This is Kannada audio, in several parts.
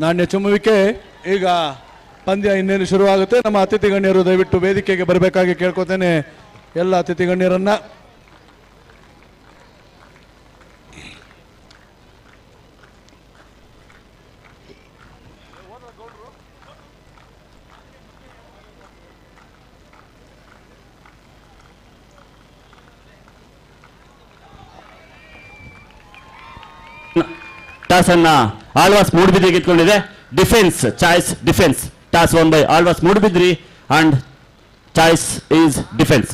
ನಾಣ್ಯ ಚುಮ್ಮುವಿಕೆ. ಈಗ ಪಂದ್ಯ ಇನ್ನೇನು ಶುರುವಾಗುತ್ತೆ. ನಮ್ಮ ಅತಿಥಿ ಗಣ್ಯರು ದಯವಿಟ್ಟು ವೇದಿಕೆಗೆ ಬರಬೇಕಾಗಿ ಕೇಳ್ಕೊತೇನೆ ಎಲ್ಲ ಅತಿಥಿ ಗಣ್ಯರನ್ನ. ಟಾಸ್ ಅನ್ನ ಆಳ್ವಾಸ್ ಮೂಡುಬಿದ್ರಿ ಗೆದ್ಕೊಂಡಿದೆ. Defence choice defence. Toss won by Alvas Moodbidri and choice is defence.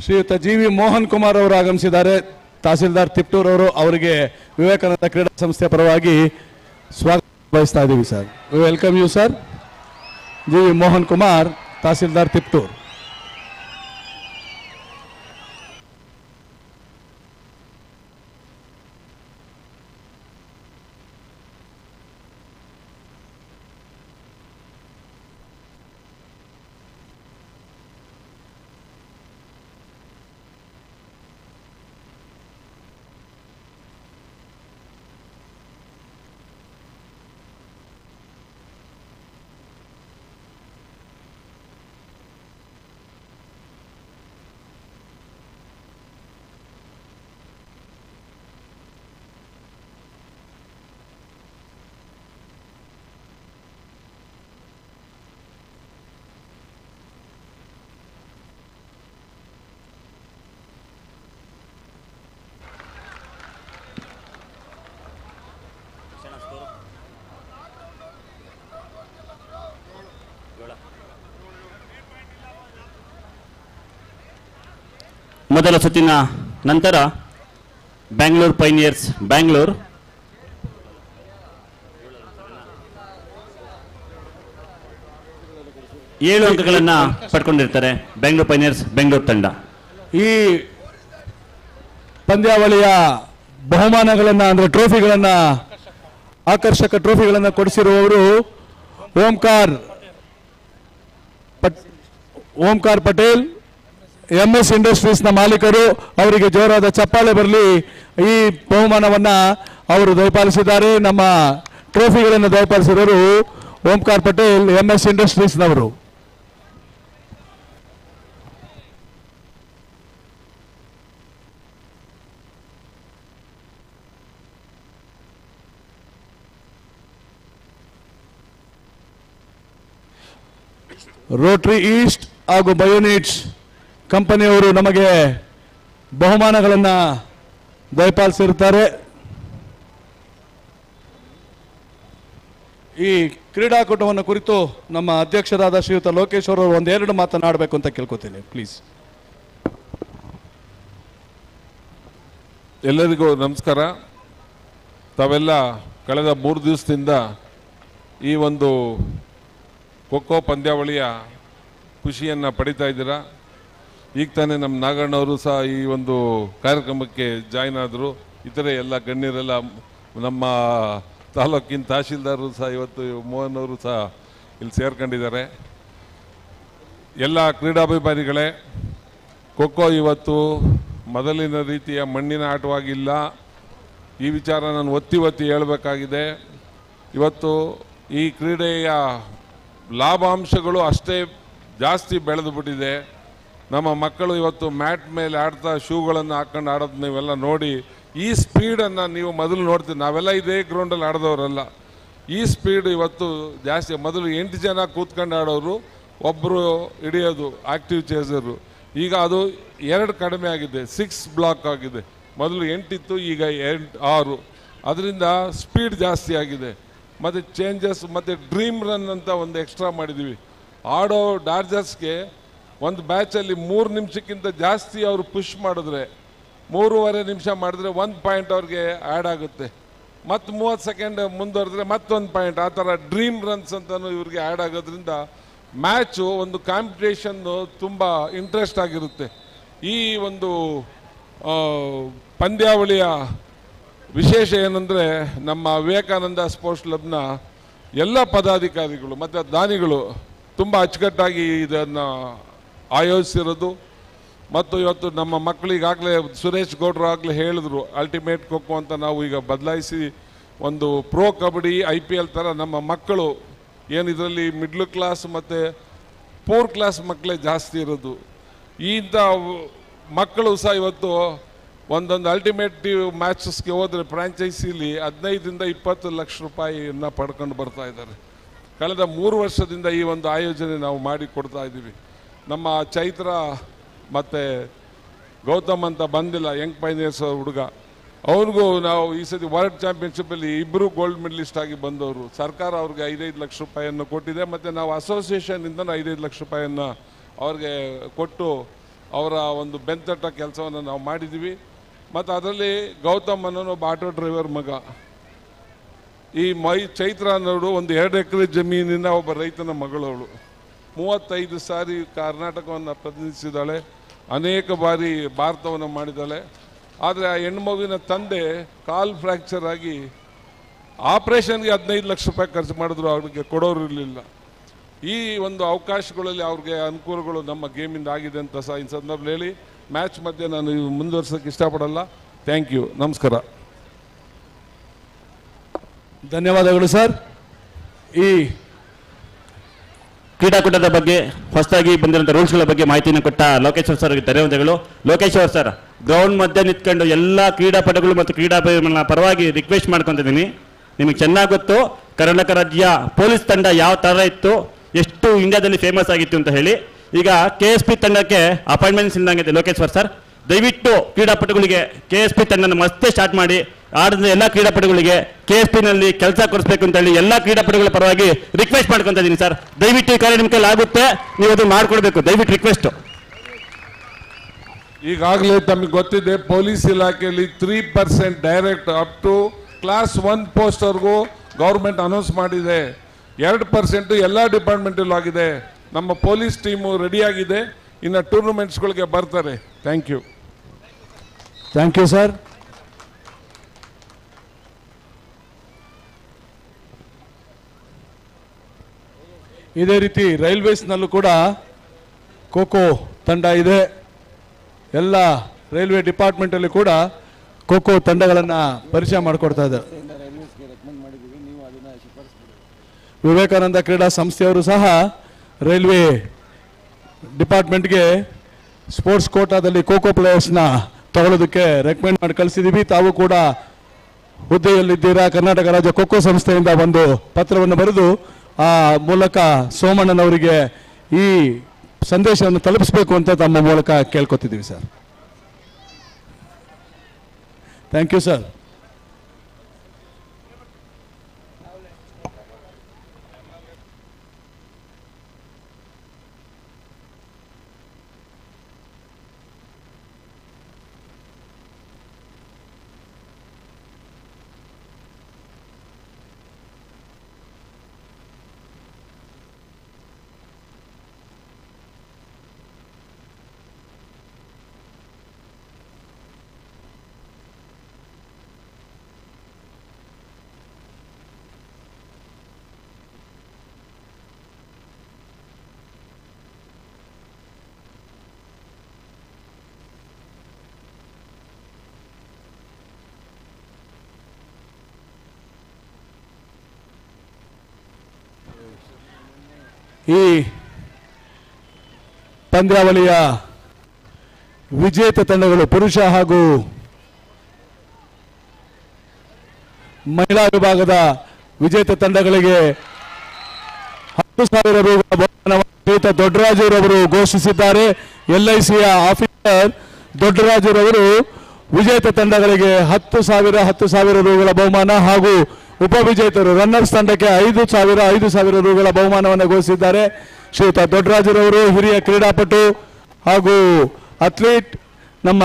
ಶ್ರೀಯುತ ಜಿ.ವಿ. ಮೋಹನ್ ಕುಮಾರ್ ಅವರು ಆಗಮಿಸಿದ್ದಾರೆ. ತಹಸೀಲ್ದಾರ್ ತಿಪ್ಟೂರ್ ಅವರು, ಅವರಿಗೆ ವಿವೇಕಾನಂದ ಕ್ರೀಡಾ ಸಂಸ್ಥೆಯ ಪರವಾಗಿ ಸ್ವಾಗತ ಬಯಸ್ತಾ ಇದ್ದೀವಿ sir. We welcome you sir. G V. Mohan Kumar, tahsildar Tiptur. ಮೊದಲ ಸುತ್ತಿನ ನಂತರ ಬ್ಯಾಂಗ್ಳೂರ್ ಪೈನಿಯರ್ಸ್ ಬ್ಯಾಂಗ್ಳೂರ್ 7 ಅಂಕಗಳನ್ನು ಪಡ್ಕೊಂಡಿರ್ತಾರೆ. ಬ್ಯಾಂಗ್ಳೂರ್ ಪೈನಿಯರ್ಸ್ ಬೆಂಗಳೂರು ತಂಡ. ಈ ಪಂದ್ಯಾವಳಿಯ ಬಹುಮಾನಗಳನ್ನು ಅಂದರೆ ಟ್ರೋಫಿಗಳನ್ನು, ಆಕರ್ಷಕ ಟ್ರೋಫಿಗಳನ್ನು ಕೊಡಿಸಿರುವವರು ಓಂಕಾರ್ ಪಟೇಲ್, MS ಇಂಡಸ್ಟ್ರೀಸ್ನ ಮಾಲೀಕರು. ಅವರಿಗೆ ಜೋರಾದ ಚಪ್ಪಾಳೆ ಬರಲಿ. ಈ ಬಹುಮಾನವನ್ನು ಅವರು ದಯಪಾಲಿಸಿದ್ದಾರೆ. ನಮ್ಮ ಟ್ರೋಫಿಗಳನ್ನು ದಯಪಾಲಿಸಿದವರು ಓಂಕಾರ್ ಪಟೇಲ್, MS ಇಂಡಸ್ಟ್ರೀಸ್ನವರು. ರೋಟರಿ ಈಸ್ಟ್ ಹಾಗೂ ಬಯೋನಿಟ್ಸ್ ಕಂಪನಿಯವರು ನಮಗೆ ಬಹುಮಾನಗಳನ್ನು ದಯಪಾಲಿಸಿರುತ್ತಾರೆ. ಈ ಕ್ರೀಡಾಕೂಟವನ್ನು ಕುರಿತು ನಮ್ಮ ಅಧ್ಯಕ್ಷರಾದ ಶ್ರೀಯುತ ಲೋಕೇಶ್ ಅವರು ಒಂದೆರಡು ಮಾತನಾಡಬೇಕು ಅಂತ ಕೇಳ್ಕೊತೀನಿ, ಪ್ಲೀಸ್. ಎಲ್ಲರಿಗೂ ನಮಸ್ಕಾರ. ತಾವೆಲ್ಲ ಕಳೆದ 3 ದಿವಸದಿಂದ ಈ ಒಂದು ಖೋಖೋ ಪಂದ್ಯಾವಳಿಯ ಖುಷಿಯನ್ನು ಪಡಿತಾ ಇದ್ದೀರಾ. ಈಗ ತಾನೇ ನಮ್ಮ ನಾಗಣ್ಣವರು ಸಹ ಈ ಒಂದು ಕಾರ್ಯಕ್ರಮಕ್ಕೆ ಜಾಯ್ನ್ ಆದರು. ಇತರೆ ಎಲ್ಲ ಗಣ್ಯರೆಲ್ಲ, ನಮ್ಮ ತಾಲೂಕಿನ ತಹಶೀಲ್ದಾರರು ಸಹ ಇವತ್ತು ಮೋಹನ್ ಅವರು ಸಹ ಇಲ್ಲಿ ಸೇರ್ಕೊಂಡಿದ್ದಾರೆ. ಎಲ್ಲ ಕ್ರೀಡಾಭಿಮಾನಿಗಳೇ, ಖೋಖೋ ಇವತ್ತು ಮೊದಲಿನ ರೀತಿಯ ಮಣ್ಣಿನ ಆಟವಾಗಿಲ್ಲ. ಈ ವಿಚಾರ ನಾನು ಒತ್ತಿ ಹೇಳಬೇಕಾಗಿದೆ. ಇವತ್ತು ಈ ಕ್ರೀಡೆಯ ಲಾಭಾಂಶಗಳು ಅಷ್ಟೇ ಜಾಸ್ತಿ ಬೆಳೆದು ಬಿಟ್ಟಿದೆ. ನಮ್ಮ ಮಕ್ಕಳು ಇವತ್ತು ಮ್ಯಾಟ್ ಮೇಲೆ ಆಡ್ತಾ ಶೂಗಳನ್ನು ಹಾಕೊಂಡು ಆಡೋದು ನೀವೆಲ್ಲ ನೋಡಿ, ಈ ಸ್ಪೀಡನ್ನು ನೀವು ಮೊದಲು ನೋಡ್ತೀವಿ. ನಾವೆಲ್ಲ ಇದೇ ಗ್ರೌಂಡಲ್ಲಿ ಆಡಿದವರಲ್ಲ. ಈ ಸ್ಪೀಡ್ ಇವತ್ತು ಜಾಸ್ತಿ. ಮೊದಲು 8 ಜನ ಕೂತ್ಕೊಂಡು ಆಡೋರು, ಒಬ್ಬರು ಹಿಡಿಯೋದು ಆ್ಯಕ್ಟಿವ್ ಚೇಸರು. ಈಗ ಅದು 2 ಕಡಿಮೆ ಆಗಿದೆ, 6 ಬ್ಲಾಕ್ ಆಗಿದೆ. ಮೊದಲು 8 ಇತ್ತು, ಈಗ 6. ಅದರಿಂದ ಸ್ಪೀಡ್ ಜಾಸ್ತಿ ಆಗಿದೆ. ಮತ್ತು ಚೇಂಜಸ್, ಮತ್ತು ಡ್ರೀಮ್ ರನ್ ಅಂತ ಒಂದು ಎಕ್ಸ್ಟ್ರಾ ಮಾಡಿದ್ದೀವಿ. ಆಡೋ ಡಾರ್ಜರ್ಸ್ಗೆ ಒಂದು ಬ್ಯಾಚಲ್ಲಿ 3 ನಿಮಿಷಕ್ಕಿಂತ ಜಾಸ್ತಿ ಅವರು ಪುಷ್ ಮಾಡಿದ್ರೆ, 3.5 ನಿಮಿಷ ಮಾಡಿದ್ರೆ 1 ಪಾಯಿಂಟ್ ಅವ್ರಿಗೆ ಆ್ಯಡ್ ಆಗುತ್ತೆ. ಮತ್ತು 30 ಸೆಕೆಂಡ್ ಮುಂದುವರೆದ್ರೆ ಮತ್ತೊಂದು ಪಾಯಿಂಟ್. ಆ ಥರ ಡ್ರೀಮ್ ರನ್ಸ್ ಅಂತಲೂ ಇವ್ರಿಗೆ ಆ್ಯಡ್ ಆಗೋದ್ರಿಂದ ಮ್ಯಾಚು ಒಂದು ಕಾಂಪಿಟೇಷನ್ನು ತುಂಬ ಇಂಟ್ರೆಸ್ಟ್ ಆಗಿರುತ್ತೆ. ಈ ಒಂದು ಪಂದ್ಯಾವಳಿಯ ವಿಶೇಷ ಏನಂದರೆ, ನಮ್ಮ ವಿವೇಕಾನಂದ ಸ್ಪೋರ್ಟ್ಸ್ ಕ್ಲಬ್ನ ಎಲ್ಲ ಪದಾಧಿಕಾರಿಗಳು ಮತ್ತು ದಾನಿಗಳು ತುಂಬ ಅಚ್ಚುಕಟ್ಟಾಗಿ ಇದನ್ನು ಆಯೋಜಿಸಿರೋದು. ಮತ್ತು ಇವತ್ತು ನಮ್ಮ ಮಕ್ಕಳಿಗಾಗಲೇ ಸುರೇಶ್ ಗೌಡ್ರು ಆಗಲೇ ಹೇಳಿದ್ರು, ಅಲ್ಟಿಮೇಟ್ ಖೋಖೋ ಅಂತ ನಾವು ಈಗ ಬದಲಾಯಿಸಿ ಒಂದು ಪ್ರೋ ಕಬಡ್ಡಿ IPL ಥರ ನಮ್ಮ ಮಕ್ಕಳು ಏನು ಇದರಲ್ಲಿ ಮಿಡ್ಲ್ ಕ್ಲಾಸ್ ಮತ್ತು ಪೂರ್ ಕ್ಲಾಸ್ ಮಕ್ಕಳೇ ಜಾಸ್ತಿ ಇರೋದು. ಇಂಥ ಮಕ್ಕಳು ಸಹ ಇವತ್ತು ಒಂದೊಂದು ಅಲ್ಟಿಮೇಟಿವ್ ಮ್ಯಾಚಸ್ಗೆ ಹೋದರೆ ಫ್ರಾಂಚೈಸಿಲಿ 15ರಿಂದ 20 ಲಕ್ಷ ರೂಪಾಯಿಯನ್ನು ಪಡ್ಕೊಂಡು ಬರ್ತಾ ಇದ್ದಾರೆ. ಕಳೆದ 3 ವರ್ಷದಿಂದ ಈ ಒಂದು ಆಯೋಜನೆ ನಾವು ಮಾಡಿ ಕೊಡ್ತಾ ಇದ್ದೀವಿ. ನಮ್ಮ ಚೈತ್ರ ಮತ್ತು ಗೌತಮ್ ಅಂತ ಬಂದಿಲ್ಲ, ಯಂಗ್ ಪೈನಿಯರ್ಸ್ ಹುಡುಗ, ಅವ್ರಿಗೂ ನಾವು ಈ ಸತಿ ವರ್ಲ್ಡ್ ಚಾಂಪಿಯನ್ಶಿಪ್ಪಲ್ಲಿ ಇಬ್ಬರು ಗೋಲ್ಡ್ ಮೆಡಲಿಸ್ಟ್ ಆಗಿ ಬಂದವರು. ಸರ್ಕಾರ ಅವ್ರಿಗೆ 5-5 ಲಕ್ಷ ರೂಪಾಯಿಯನ್ನು ಕೊಟ್ಟಿದೆ. ಮತ್ತು ನಾವು ಅಸೋಸಿಯೇಷನಿಂದ 5-5 ಲಕ್ಷ ರೂಪಾಯಿಯನ್ನು ಅವ್ರಿಗೆ ಕೊಟ್ಟು ಅವರ ಒಂದು ಬೆಂತಟ್ಟ ಕೆಲಸವನ್ನು ನಾವು ಮಾಡಿದ್ದೀವಿ. ಮತ್ತು ಅದರಲ್ಲಿ ಗೌತಮ್ ಅನ್ನೋನು ಒಬ್ಬ ಆಟೋ ಡ್ರೈವರ್ ಮಗ. ಈ ಚೈತ್ರ ಅನ್ನೋಳು ಒಂದು 2 ಎಕರೆ ಜಮೀನಿನ ಒಬ್ಬ ರೈತನ ಮಗಳವಳು. 35 ಸಾರಿ ಕರ್ನಾಟಕವನ್ನು ಪ್ರತಿನಿಧಿಸಿದ್ದಾಳೆ, ಅನೇಕ ಬಾರಿ ಭಾರತವನ್ನು ಮಾಡಿದ್ದಾಳೆ. ಆದರೆ ಆ ಹೆಣ್ಮಗುವಿನ ತಂದೆ ಕಾಲ್ ಫ್ರ್ಯಾಕ್ಚರ್ ಆಗಿ ಆಪ್ರೇಷನ್ಗೆ 15 ಲಕ್ಷ ರೂಪಾಯಿ ಖರ್ಚು ಮಾಡಿದ್ರು, ಅವ್ರಿಗೆ ಕೊಡೋರು ಇರಲಿಲ್ಲ. ಈ ಒಂದು ಅವಕಾಶಗಳಲ್ಲಿ ಅವ್ರಿಗೆ ಅನುಕೂಲಗಳು ನಮ್ಮ ಗೇಮಿಂದ ಆಗಿದೆ ಅಂತ ಸಹ ಈ ಸಂದರ್ಭದಲ್ಲಿ ಹೇಳಿ ಮ್ಯಾಚ್ ಮಧ್ಯೆ ನಾನು ಮುಂದುವರ್ಸೋಕ್ಕೆ ಇಷ್ಟಪಡಲ್ಲ. ಥ್ಯಾಂಕ್ ಯು, ನಮಸ್ಕಾರ. ಧನ್ಯವಾದಗಳು ಸರ್. ಈ ಕ್ರೀಡಾಕೂಟದ ಬಗ್ಗೆ ಹೊಸದಾಗಿ ಬಂದಿರುವಂಥ ರೂಲ್ಸ್ಗಳ ಬಗ್ಗೆ ಮಾಹಿತಿಯನ್ನು ಕೊಟ್ಟ ಲೋಕೇಶ್ವರ್ ಸರ್ ಧನ್ಯವಾದಗಳು. ಲೋಕೇಶ್ವರ್ ಸರ್, ಗ್ರೌಂಡ್ ಮಧ್ಯೆ ನಿಂತ್ಕೊಂಡು ಎಲ್ಲ ಕ್ರೀಡಾಪಟುಗಳು ಮತ್ತು ಕ್ರೀಡಾಪ್ರೇಮಿಗಳ ಪರವಾಗಿ ರಿಕ್ವೆಸ್ಟ್ ಮಾಡ್ಕೊತಿದ್ದೀನಿ. ನಿಮಗೆ ಚೆನ್ನಾಗಿ ಗೊತ್ತು ಕರ್ನಾಟಕ ರಾಜ್ಯ ಪೊಲೀಸ್ ತಂಡ ಯಾವ ಥರ ಇತ್ತು, ಎಷ್ಟು ಇಂಡಿಯಾದಲ್ಲಿ ಫೇಮಸ್ ಆಗಿತ್ತು ಅಂತ ಹೇಳಿ. ಈಗ KSP ತಂಡಕ್ಕೆ ಅಪಾಯಿಂಟ್ಮೆಂಟ್ಸ್ ಇಲ್ದಂಗಿದೆ ಲೋಕೇಶ್ವರ್ ಸರ್. ದಯವಿಟ್ಟು ಕ್ರೀಡಾಪಟುಗಳಿಗೆ KSP ತಂಡನ ಮತ್ತೆ ಸ್ಟಾರ್ಟ್ ಮಾಡಿ ಆಡಿದ ಎಲ್ಲ ಕ್ರೀಡಾಪಟುಗಳಿಗೆ KSP ನಲ್ಲಿ ಕೆಲಸ ಕೊಡಿಸ್ಬೇಕು ಅಂತ ಹೇಳಿ ಎಲ್ಲ ಕ್ರೀಡಾಪಟುಗಳ ಪರವಾಗಿ ರಿಕ್ವೆಸ್ಟ್ ಮಾಡ್ಕೊತಾ ಇದ್ದೀನಿ ಸರ್. ದಯವಿಟ್ಟು ಈ ಕಾರ್ಯ ನಿಮ್ಮ ಕೈಲಿ ಆಗುತ್ತೆ, ನೀವು ಅದು ಮಾಡಿಕೊಡ್ಬೇಕು, ದಯವಿಟ್ಟು ರಿಕ್ವೆಸ್ಟ್. ಈಗಾಗಲೇ ತಮಗೆ ಗೊತ್ತಿದೆ, ಪೊಲೀಸ್ ಇಲಾಖೆಯಲ್ಲಿ 3% ಡೈರೆಕ್ಟ್ ಅಪ್ ಟು ಕ್ಲಾಸ್ 1 ಪೋಸ್ಟ್ವರೆಗೂ ಗೌರ್ಮೆಂಟ್ ಅನೌನ್ಸ್ ಮಾಡಿದೆ. 2% ಎಲ್ಲ ಡಿಪಾರ್ಟ್ಮೆಂಟಲ್ಲೂ ಆಗಿದೆ. ನಮ್ಮ ಪೊಲೀಸ್ ಟೀಮು ರೆಡಿಯಾಗಿದೆ, ಇನ್ನು ಟೂರ್ನಮೆಂಟ್ಸ್ಗಳಿಗೆ ಬರ್ತಾರೆ. Thank you. Thank you sir. ಇದೇ ರೀತಿ ರೈಲ್ವೇಸ್ನಲ್ಲೂ ಕೂಡ ಖೋ ಖೋ ತಂಡ ಇದೆ. ಎಲ್ಲ ರೈಲ್ವೆ ಡಿಪಾರ್ಟ್ಮೆಂಟಲ್ಲಿ ಕೂಡ ಖೋ ಖೋ ತಂಡಗಳನ್ನು ಪರಿಚಯ ಮಾಡಿಕೊಡ್ತಾ ಇದ್ದಾರೆ. ವಿವೇಕಾನಂದ ಕ್ರೀಡಾ ಸಂಸ್ಥೆಯವರು ಸಹ ರೈಲ್ವೆ ಡಿಪಾರ್ಟ್ಮೆಂಟ್ಗೆ ಸ್ಪೋರ್ಟ್ಸ್ ಕೋಟಾದಲ್ಲಿ ಖೋ ಖೋ ಪ್ಲೇಯರ್ಸ್ನ ತಗೊಳ್ಳೋದಕ್ಕೆ ರೆಕಮೆಂಡ್ ಮಾಡಿ ಕಳಿಸಿದ್ದೀವಿ. ತಾವು ಕೂಡ ಹುದ್ದೆಯಲ್ಲಿದ್ದೀರಾ. ಕರ್ನಾಟಕ ರಾಜ್ಯ ಖೋ ಖೋ ಸಂಸ್ಥೆಯಿಂದ ಒಂದು ಪತ್ರವನ್ನು ಬರೆದು ಆ ಮೂಲಕ ಸೋಮಣ್ಣನವರಿಗೆ ಈ ಸಂದೇಶವನ್ನು ತಲುಪಿಸಬೇಕು ಅಂತ ತಮ್ಮ ಮೂಲಕ ಕೇಳ್ಕೊತಿದ್ದೀವಿ ಸರ್. Thank you sir. ಈ ಪಂದ್ಯಾವಳಿಯ ವಿಜೇತ ತಂಡಗಳು ಪುರುಷ ಹಾಗೂ ಮಹಿಳಾ ವಿಭಾಗದ ವಿಜೇತ ತಂಡಗಳಿಗೆ 10,000 ರು ಬಹುಮಾನವನ್ನು ದೊಡ್ಡರಾಜುರವರು ಘೋಷಿಸಿದ್ದಾರೆ. LICಯ ಆಫೀಸರ್ ದೊಡ್ಡರಾಜುರವರು ವಿಜೇತ ತಂಡಗಳಿಗೆ 10,000 ರುಗಳ ಬಹುಮಾನ ಹಾಗೂ ಉಪವಿಜೇತರು ರನ್ನರ್ಸ್ ತಂಡಕ್ಕೆ 5,000 ರುಗಳ ಬಹುಮಾನವನ್ನು ಘೋಷಿಸಿದ್ದಾರೆ. ಶ್ರೀಯುತ ದೊಡ್ಡರಾಜುರವರು ಹಿರಿಯ ಕ್ರೀಡಾಪಟು ಹಾಗೂ ಅಥ್ಲೀಟ್, ನಮ್ಮ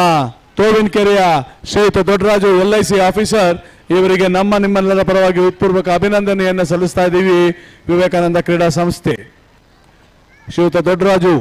ತೋವಿನಕೆರೆಯ ಶ್ರೀಯುತ ದೊಡ್ಡರಾಜು LIC ಆಫೀಸರ್, ಇವರಿಗೆ ನಿಮ್ಮೆಲ್ಲರ ಪರವಾಗಿ ಹೃತ್ಪೂರ್ವಕ ಅಭಿನಂದನೆಯನ್ನು ಸಲ್ಲಿಸ್ತಾ ಇದ್ದೀವಿ. ವಿವೇಕಾನಂದ ಕ್ರೀಡಾ ಸಂಸ್ಥೆ ಶ್ರೀಯುತ ದೊಡ್ಡರಾಜು.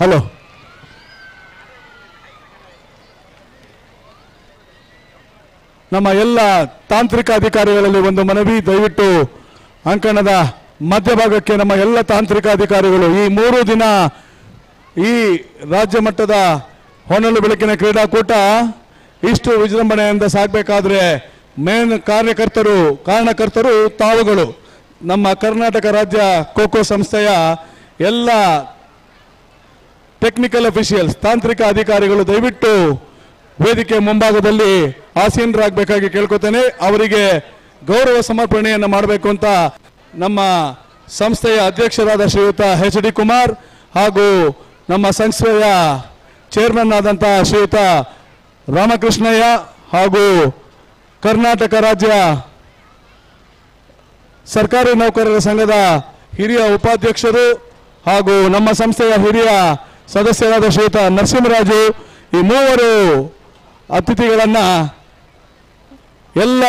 ಹಲೋ. ನಮ್ಮ ಎಲ್ಲ ತಾಂತ್ರಿಕ ಅಧಿಕಾರಿಗಳಲ್ಲಿ ಒಂದು ಮನವಿ, ದಯವಿಟ್ಟು ಅಂಕಣದ ಮಧ್ಯಭಾಗಕ್ಕೆ ನಮ್ಮ ಎಲ್ಲ ತಾಂತ್ರಿಕ ಅಧಿಕಾರಿಗಳು ಈ 3 ದಿನ ಈ ರಾಜ್ಯ ಮಟ್ಟದ ಹೊನಲು ಬೆಳಕಿನ ಕ್ರೀಡಾಕೂಟ ಇಷ್ಟು ವಿಜೃಂಭಣೆಯಿಂದ ಸಾಗಬೇಕಾದ್ರೆ ಮೇನ್ ಕಾರಣಕರ್ತರು ತಾವುಗಳು. ನಮ್ಮ ಕರ್ನಾಟಕ ರಾಜ್ಯ ಖೋ ಖೋ ಸಂಸ್ಥೆಯ ಎಲ್ಲ ಟೆಕ್ನಿಕಲ್ ಅಫಿಷಿಯಲ್ಸ್, ತಾಂತ್ರಿಕ ಅಧಿಕಾರಿಗಳು ದಯವಿಟ್ಟು ವೇದಿಕೆ ಮುಂಭಾಗದಲ್ಲಿ ಆಸೀನರಾಗಬೇಕಾಗಿ ಕೇಳ್ಕೊತೇನೆ. ಅವರಿಗೆ ಗೌರವ ಸಮರ್ಪಣೆಯನ್ನು ಮಾಡಬೇಕು ಅಂತ ನಮ್ಮ ಸಂಸ್ಥೆಯ ಅಧ್ಯಕ್ಷರಾದ ಶ್ರೀಯುತ ಎಚ್.ಡಿ. ಕುಮಾರ್ ಹಾಗೂ ನಮ್ಮ ಸಂಸ್ಥೆಯ ಚೇರ್ಮನ್ ಆದಂತಹ ಶ್ರೀಯುತ ರಾಮಕೃಷ್ಣಯ್ಯ ಹಾಗೂ ಕರ್ನಾಟಕ ರಾಜ್ಯ ಸರ್ಕಾರಿ ನೌಕರರ ಸಂಘದ ಹಿರಿಯ ಉಪಾಧ್ಯಕ್ಷರು ಹಾಗೂ ನಮ್ಮ ಸಂಸ್ಥೆಯ ಹಿರಿಯ ಸದಸ್ಯರಾದ ಶ್ರೀಯುತ ನರಸಿಂಹರಾಜು, ಈ 3 ಅತಿಥಿಗಳನ್ನ ಎಲ್ಲ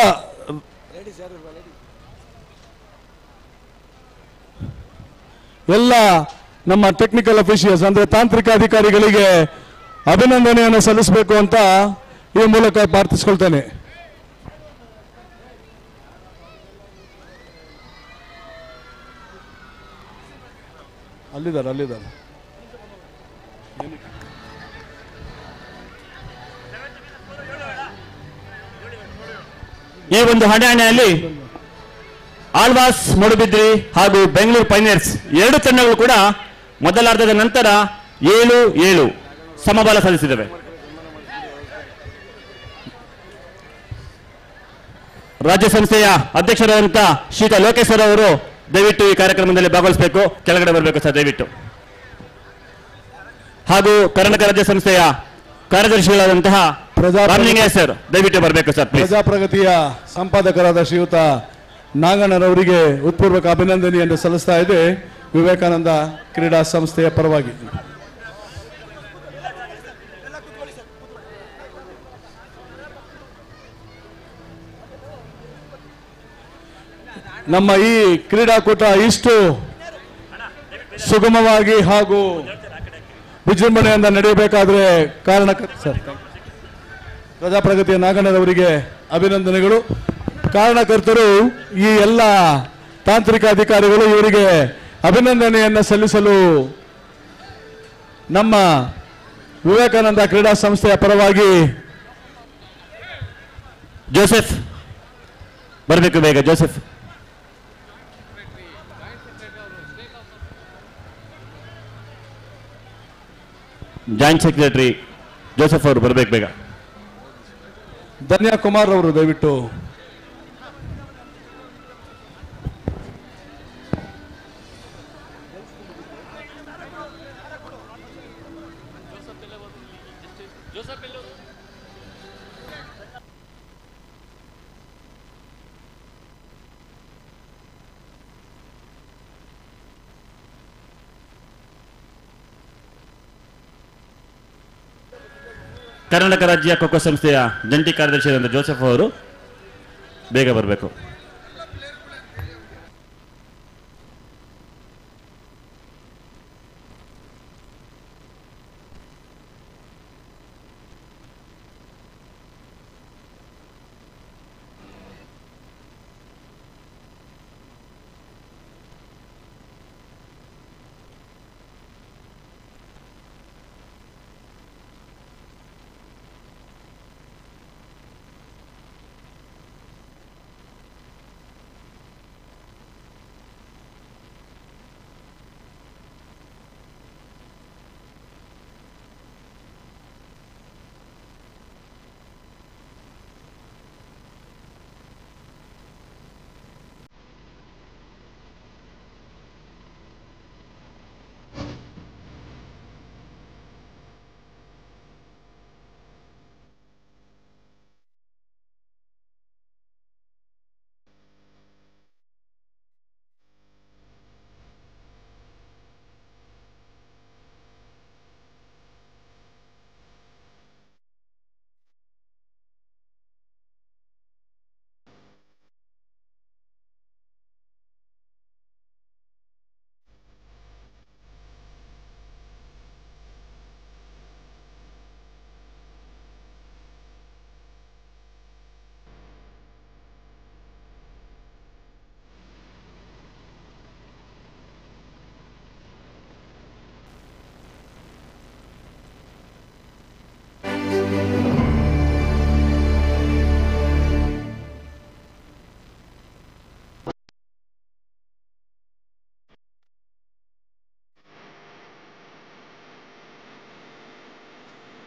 ನಮ್ಮ ಟೆಕ್ನಿಕಲ್ ಅಫಿಷಿಯಲ್ಸ್ ಅಂದ್ರೆ ತಾಂತ್ರಿಕ ಅಧಿಕಾರಿಗಳಿಗೆ ಅಭಿನಂದನೆಯನ್ನು ಸಲ್ಲಿಸಬೇಕು ಅಂತ ಈ ಮೂಲಕ ಪ್ರಾರ್ಥಿಸಿಕೊಳ್ತೇನೆ. ಅಲ್ಲಿದ್ದಾರೆ. ಈ ಒಂದು ಹಣೆಯಲ್ಲಿ ಆಳ್ವಾಸ್ ಮೂಡುಬಿದ್ರಿ ಹಾಗೂ ಬೆಂಗಳೂರು ಪೈನಿಯರ್ಸ್ 2 ತಂಡಗಳು ಕೂಡ ಮೊದಲಾರ್ಧದ ನಂತರ 7-7 ಸಮಬಲ ಸಾಧಿಸಿದವೆ. ರಾಜ್ಯ ಸಂಸ್ಥೆಯ ಅಧ್ಯಕ್ಷರಾದಂಥ ಶ್ರೀಯುತ ಲೋಕೇಶ್ವರ ಅವರು ದಯವಿಟ್ಟು ಈ ಕಾರ್ಯಕ್ರಮದಲ್ಲಿ ಭಾಗವಹಿಸಬೇಕು, ಕೆಳಗಡೆ ಬರಬೇಕು ಸರ್ ದಯವಿಟ್ಟು. ಹಾಗೂ ಕರ್ನಾಟಕ ರಾಜ್ಯ ಸಂಸ್ಥೆಯ ಕಾರ್ಯದರ್ಶಿಗಳಾದಂತಹ ಸರ್ ದಯವಿಟ್ಟು ಬರಬೇಕು ಸರ್. ಪ್ರಜಾಪ್ರಗತಿಯ ಸಂಪಾದಕರಾದ ಶ್ರೀಯುತ ನಾಗಣ್ಣರವರಿಗೆ ಉತ್ಪೂರ್ವಕ ಅಭಿನಂದನೆಯನ್ನು ಸಲ್ಲಿಸ್ತಾ ಇದೆ ವಿವೇಕಾನಂದ ಕ್ರೀಡಾ ಸಂಸ್ಥೆಯ ಪರವಾಗಿ. ನಮ್ಮ ಈ ಕ್ರೀಡಾಕೂಟ ಇಷ್ಟು ಸುಗಮವಾಗಿ ಹಾಗೂ ವಿಜೃಂಭಣೆಯಿಂದ ನಡೆಯಬೇಕಾದ್ರೆ ಸರ್ ಪ್ರಜಾಪ್ರಗತಿಯ ನಾಗಣ್ಣರವರಿಗೆ ಅಭಿನಂದನೆಗಳು. ಕಾರಣಕರ್ತರು ಈ ಎಲ್ಲ ತಾಂತ್ರಿಕ ಅಧಿಕಾರಿಗಳು ಇವರಿಗೆ ಅಭಿನಂದನೆಯನ್ನು ಸಲ್ಲಿಸಲು ನಮ್ಮ ವಿವೇಕಾನಂದ ಕ್ರೀಡಾ ಸಂಸ್ಥೆಯ ಪರವಾಗಿ ಜೋಸೆಫ್ ಬರಬೇಕು ಬೇಗ. ಜೋಸೆಫ್ ಜಾಯಿಂಟ್ ಸೆಕ್ರೆಟರಿ ಜೋಸೆಫ್ ಅವರು ಬರಬೇಕು ಬೇಗ. ಧನ್ಯಾ ಕುಮಾರ್ ಅವರು ದಯವಿಟ್ಟು. ಕರ್ನಾಟಕ ರಾಜ್ಯ ಖೋ ಖೋ ಸಂಸ್ಥೆಯ ಜಂಟಿ ಕಾರ್ಯದರ್ಶಿಯಾದ ಜೋಸೆಫ್ ಅವರು ಬೇಗ ಬರಬೇಕು.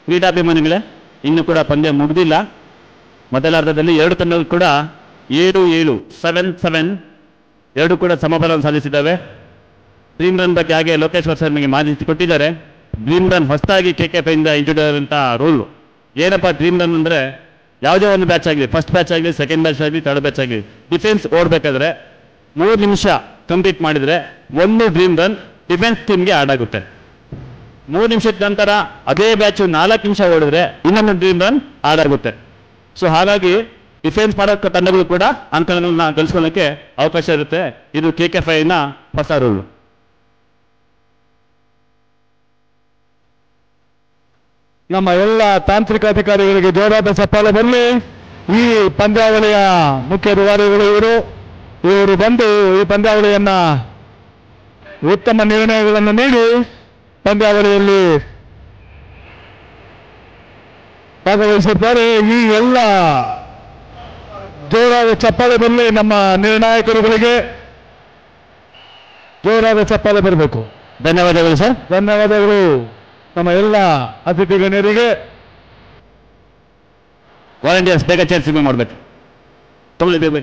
ಕ್ರೀಡಾಭಿಮಾನಿಗಳೇ, ಇನ್ನು ಕೂಡ ಪಂದ್ಯ ಮುಗಿದಿಲ್ಲ. ಮೊದಲಾರ್ಧದಲ್ಲಿ ಎರಡು ತಂಡಗಳು ಕೂಡ 7-7 7-7 ಎರಡು ಕೂಡ ಸಮಬಲವನ್ನು ಸಾಧಿಸಿದ್ದಾವೆ. ಡ್ರೀಮ್ ರನ್ ಬಗ್ಗೆ ಹಾಗೆ ಲೋಕೇಶ್ವರ್ ಸರ್ ನಿಮಗೆ ಮಾಹಿತಿ ಕೊಟ್ಟಿದ್ದಾರೆ. ಡ್ರೀಮ್ ರನ್ ಹೊಸದಾಗಿ KKF ಇಂದ ಇಂಟ್ರೊಡ್ಯೂಸ್ ರೂಲ್ ಏನಪ್ಪ ಡ್ರೀಮ್ ರನ್ ಅಂದರೆ, ಯಾವುದೇ ಒಂದು ಬ್ಯಾಚ್ ಆಗಲಿ, ಫಸ್ಟ್ ಬ್ಯಾಚ್ ಆಗಲಿ, ಸೆಕೆಂಡ್ ಬ್ಯಾಚ್ ಆಗಲಿ, ಥರ್ಡ್ ಬ್ಯಾಚ್ ಆಗಲಿ, ಡಿಫೆನ್ಸ್ ಓಡಬೇಕಾದ್ರೆ 3 ನಿಮಿಷ ಕಂಪ್ಲೀಟ್ ಮಾಡಿದರೆ ಒಂದು ಡ್ರೀಮ್ ರನ್ ಡಿಫೆನ್ಸ್ ಟೀಮ್ಗೆ ಆಡ್ ಆಗುತ್ತೆ. 3 ನಿಮಿಷದ ನಂತರ ಅದೇ ಬ್ಯಾಚ್ 4 ನಿಮಿಷ ಓಡಿದ್ರೆ ಇನ್ನೊಂದು ಡ್ರೀಮ್ ರನ್ ಆಡ್ ಆಗುತ್ತೆ. ಸೊ ಹಾಗಾಗಿ ಡಿಫೆನ್ಸ್ ಮಾಡೋ ತಂಡಗಳು ಕೂಡ ಅಂಕಗಳನ್ನ ಗಳಿಸ್ಕೊಳ್ಳೋಕ್ಕೆ ಅವಕಾಶ ಇರುತ್ತೆ. ಇದು KKF ನ ಹೊಸ ರೂಲ್. ನಮ್ಮ ಎಲ್ಲ ತಾಂತ್ರಿಕ ಅಧಿಕಾರಿಗಳಿಗೆ ಜೋರಾದ ಚಪ್ಪಾಳೆ ಬರಲಿ. ಈ ಪಂದ್ಯಾವಳಿಯ ಮುಖ್ಯ ರೂವಾರಿಗಳು ಇವರು ಬಂದು ಈ ಪಂದ್ಯಾವಳಿಯನ್ನ ಉತ್ತಮ ನಿರ್ಣಯಗಳನ್ನು ನೀಡಿ ಪಂದ್ಯಾವಳಿಯಲ್ಲಿ ಭಾಗವಹಿಸುತ್ತಾರೆ. ಈ ಎಲ್ಲ ಜೋರಾದ ಚಪ್ಪಾಳೆ ಬರಲಿ. ನಮ್ಮ ನಿರ್ಣಾಯಕರುಗಳಿಗೆ ಜೋರಾದ ಚಪ್ಪಾಳೆ ಬರಬೇಕು. ಧನ್ಯವಾದಗಳು ಸರ್. ಧನ್ಯವಾದಗಳು ನಮ್ಮ ಎಲ್ಲ ಅತಿಥಿ ಗಣ್ಯರಿಗೆ. ವಾಲಂಟಿಯರ್ಸ್ ಬೇಗ ಚೇರ್ಸ್ ರಿಮೂವ್ ಮಾಡಬೇಕು. ತಗೊಳ್ಳಿ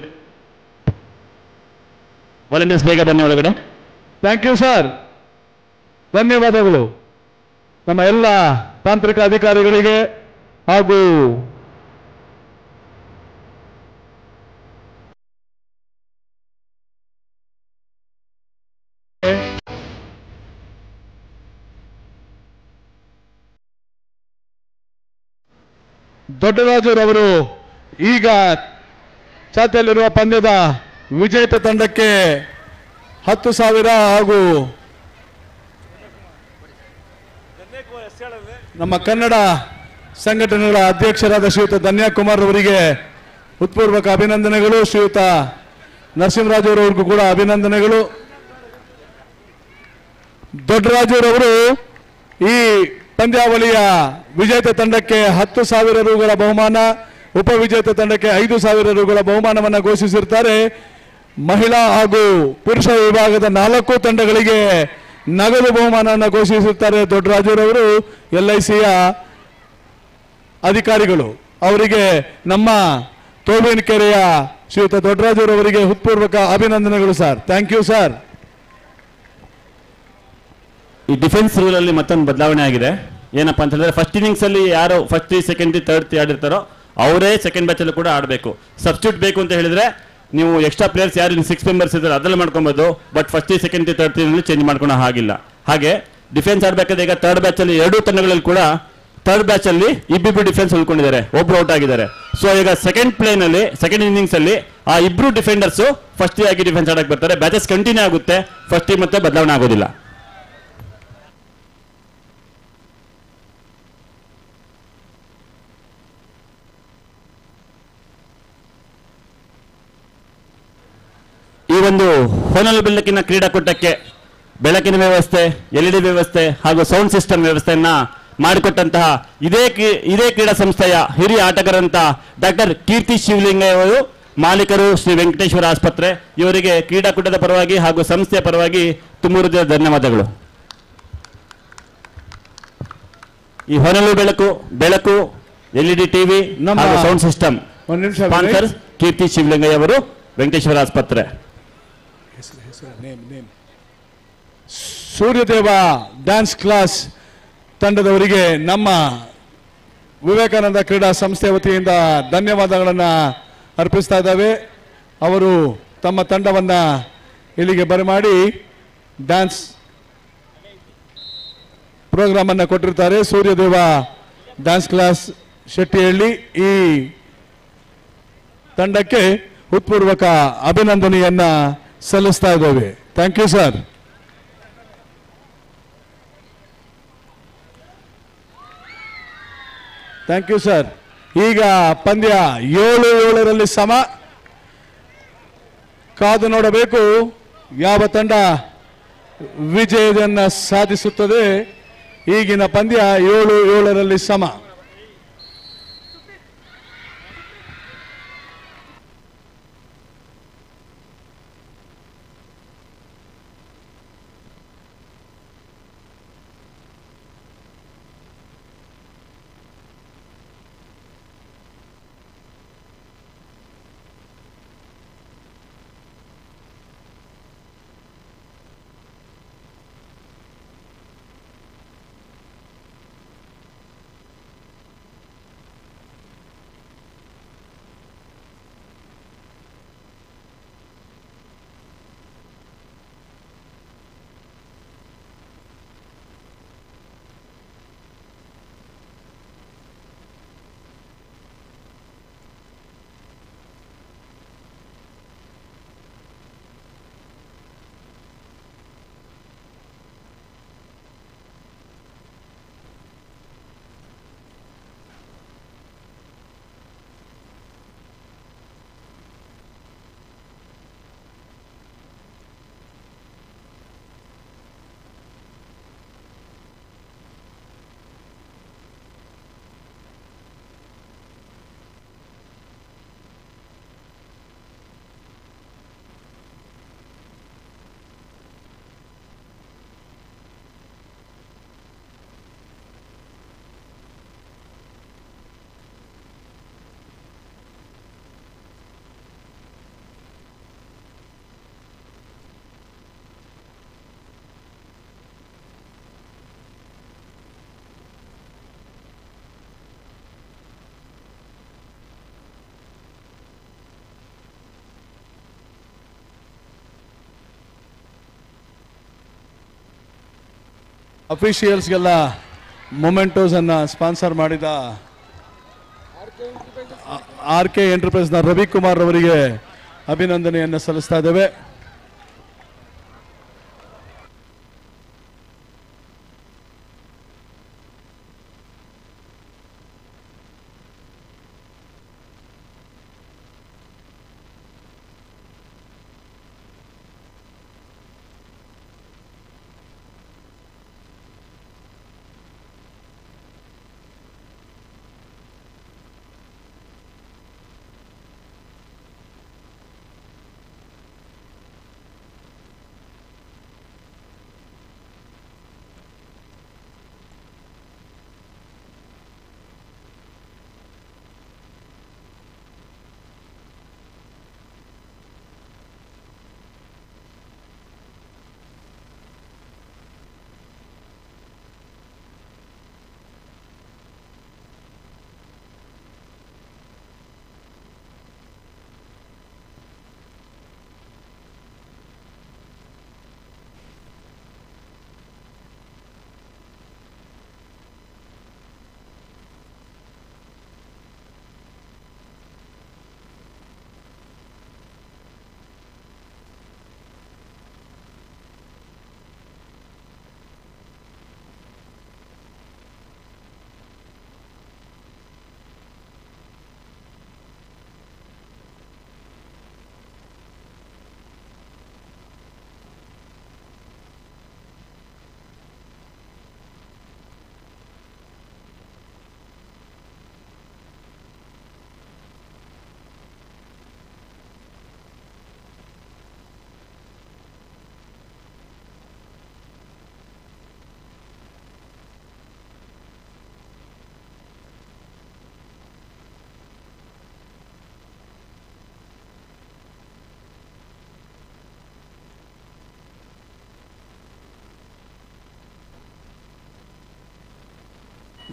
ವಾಲಂಟಿಯರ್ಸ್ ಬೇಗ ಬನ್ನಿ ಒಳಗಡೆ. Thank you sir. ಧನ್ಯವಾದಗಳು ನಮ್ಮ ಎಲ್ಲ ತಾಂತ್ರಿಕ ಅಧಿಕಾರಿಗಳಿಗೆ ಹಾಗೂ ದೊಡ್ಡರಾಜುರವರು ಈಗ ಚಾಲ್ತಿಯಲ್ಲಿರುವ ಪಂದ್ಯದ ವಿಜೇತ ತಂಡಕ್ಕೆ 10,000 ಹಾಗೂ ನಮ್ಮ ಕನ್ನಡ ಸಂಘಟನೆಗಳ ಅಧ್ಯಕ್ಷರಾದ ಶ್ರೀಯುತ ಧನ್ಯಕುಮಾರ್ ಅವರಿಗೆ ಹೃತ್ಪೂರ್ವಕ ಅಭಿನಂದನೆಗಳು. ಶ್ರೀಯುತ ನರಸಿಂಹರಾಜುರವರಿಗೂ ಕೂಡ ಅಭಿನಂದನೆಗಳು. ದೊಡ್ಡರಾಜುರವರು ಈ ಪಂದ್ಯಾವಳಿಯ ವಿಜೇತ ತಂಡಕ್ಕೆ 10,000 ರೂಗಳ ಬಹುಮಾನ, ಉಪವಿಜೇತ ತಂಡಕ್ಕೆ 5,000 ರೂಗಳ ಬಹುಮಾನವನ್ನು ಘೋಷಿಸಿರ್ತಾರೆ. ಮಹಿಳಾ ಹಾಗೂ ಪುರುಷ ವಿಭಾಗದ 4 ತಂಡಗಳಿಗೆ ನಗದು ಬಹುಮಾನವನ್ನು ಘೋಷಿಸುತ್ತಾರೆ ದೊಡ್ಡರಾಜುರವರು, LICಯ ಅಧಿಕಾರಿಗಳು. ಅವರಿಗೆ ನಮ್ಮ ತೋಬೇನಕೆರೆಯ ಶ್ರೀಯುತ ದೊಡ್ಡರಾಜುರವರಿಗೆ ಹೃತ್ಪೂರ್ವಕ ಅಭಿನಂದನೆಗಳು ಸರ್. Thank you sir. ಈ ಡಿಫೆನ್ಸ್ ರೂಲ್ ಅಲ್ಲಿ ಮತ್ತೊಂದು ಬದಲಾವಣೆ ಆಗಿದೆ. ಏನಪ್ಪಾ ಅಂತ ಹೇಳಿದ್ರೆ, ಫಸ್ಟ್ ಇನ್ನಿಂಗ್ಸ್ ಅಲ್ಲಿ ಯಾರು ಫಸ್ಟ್ 3, ಸೆಕೆಂಡ್ 3, ಥರ್ಡ್ ಆಡಿರ್ತಾರೋ ಅವರೇ ಸೆಕೆಂಡ್ ಬ್ಯಾಚ್ ಅಲ್ಲೂ ಕೂಡ ಆಡಬೇಕು. ಸಬ್ಸ್ಟಿಟ್ಯೂಟ್ ಬೇಕು ಅಂತ ಹೇಳಿದ್ರೆ ನೀವು ಎಕ್ಸ್ಟ್ರಾ ಪ್ಲೇಯರ್ಸ್ ಯಾರು 6 ಮೆಂಬರ್ಸ್ ಇದ್ದಾರೆ ಅದರಲ್ಲಿ ಮಾಡ್ಕೊಬೋದು. But first 3, second 3, third 3 change ಮಾಡ್ಕೊಳೋ ಹಾಗಿಲ್ಲ. ಹಾಗೆ ಡಿಫೆನ್ಸ್ ಆಡಬೇಕಾದ್ರೆ ಈಗ ಥರ್ಡ್ ಬ್ಯಾಚ್ ಅಲ್ಲಿ 2 ತಂಡಗಳಲ್ಲಿ ಕೂಡ ಥರ್ಡ್ ಬ್ಯಾಚ್ ಅಲ್ಲಿ ಇಬ್ಬಿಬ್ರು ಡಿಫೆನ್ಸ್ ಉಳ್ಕೊಂಡಿದ್ದಾರೆ, ಒಬ್ರು ಔಟ್ ಆಗಿದ್ದಾರೆ. ಸೊ ಈಗ ಸೆಕೆಂಡ್ ಪ್ಲೇನ್ ಅಲ್ಲಿ ಸೆಕೆಂಡ್ ಇನ್ನಿಂಗ್ಸ್ ಅಲ್ಲಿ ಆ ಇಬ್ರು ಡಿಫೆಂಡರ್ಸ್ ಫಸ್ಟ್ ಆಗಿ ಡಿಫೆನ್ಸ್ ಆಡಕ್ಕೆ ಬರ್ತಾರೆ. ಬ್ಯಾಚಸ್ ಕಂಟಿನ್ಯೂ ಆಗುತ್ತೆ, ಫಸ್ಟ್ ಟೀಮ್ ಮತ್ತೆ ಬದಲಾವಣೆ ಆಗೋದಿಲ್ಲ. ಈ ಒಂದು ಹೊನಲು ಬೆಳಕಿನ ಕ್ರೀಡಾಕೂಟಕ್ಕೆ ಬೆಳಕಿನ ವ್ಯವಸ್ಥೆ, LED ವ್ಯವಸ್ಥೆ ಹಾಗೂ ಸೌಂಡ್ ಸಿಸ್ಟಮ್ ವ್ಯವಸ್ಥೆಯನ್ನ ಮಾಡಿಕೊಟ್ಟಂತಹ ಇದೇ ಕ್ರೀಡಾ ಸಂಸ್ಥೆಯ ಹಿರಿಯ ಆಟಗಾರಂತ ಡಾಕ್ಟರ್ ಕೀರ್ತಿ ಶಿವಲಿಂಗಯ್ಯ ಅವರು, ಮಾಲೀಕರು ಶ್ರೀ ವೆಂಕಟೇಶ್ವರ ಆಸ್ಪತ್ರೆ, ಇವರಿಗೆ ಕ್ರೀಡಾಕೂಟದ ಪರವಾಗಿ ಹಾಗೂ ಸಂಸ್ಥೆಯ ಪರವಾಗಿ ತುಂಬ ಹೃದಯದ ಧನ್ಯವಾದಗಳು. ಈ ಹೊನಲು ಬೆಳಕು LED ಟಿವಿ ಹಾಗೂ ಸೌಂಡ್ ಸಿಸ್ಟಮ್ ಸ್ಪಾನ್ಸರ್ ಕೀರ್ತಿ ಶಿವಲಿಂಗಯ್ಯ ಅವರು, ವೆಂಕಟೇಶ್ವರ ಆಸ್ಪತ್ರೆ. ಸೂರ್ಯದೇವ ಡ್ಯಾನ್ಸ್ ಕ್ಲಾಸ್ ತಂಡದವರಿಗೆ ನಮ್ಮ ವಿವೇಕಾನಂದ ಕ್ರೀಡಾ ಸಂಸ್ಥೆ ವತಿಯಿಂದ ಧನ್ಯವಾದಗಳನ್ನು ಅರ್ಪಿಸ್ತಾ ಇದ್ದಾವೆ. ಅವರು ತಮ್ಮ ತಂಡವನ್ನು ಇಲ್ಲಿಗೆ ಬರಮಾಡಿ ಡ್ಯಾನ್ಸ್ ಪ್ರೋಗ್ರಾಮ್ ಅನ್ನು ಕೊಟ್ಟಿರ್ತಾರೆ. ಸೂರ್ಯದೇವ ಡ್ಯಾನ್ಸ್ ಕ್ಲಾಸ್ ಶೆಟ್ಟಿಹಳ್ಳಿ ಈ ತಂಡಕ್ಕೆ ಹೃತ್ಪೂರ್ವಕ ಅಭಿನಂದನೆಯನ್ನ ಸಲ್ಲಿಸ್ತಾ ಇದ್ದೇವೆ. Thank you sir. Thank you sir. ಈಗ ಪಂದ್ಯ 7-7 ಸಮ. ಕಾದು ನೋಡಬೇಕು ಯಾವ ತಂಡ ವಿಜಯವನ್ನು ಸಾಧಿಸುತ್ತದೆ. ಈಗಿನ ಪಂದ್ಯ 7-7 ಸಮ. ಅಫಿಷಿಯಲ್ಸ್ಗೆಲ್ಲ ಮೊಮೆಂಟೋಸನ್ನು ಸ್ಪಾನ್ಸರ್ ಮಾಡಿದ RK ಎಂಟರ್ಪ್ರೈಸ್ನ ರವಿಕುಮಾರ್ ಅವರಿಗೆ ಅಭಿನಂದನೆಯನ್ನು ಸಲ್ಲಿಸ್ತಾ ಇದ್ದೇವೆ.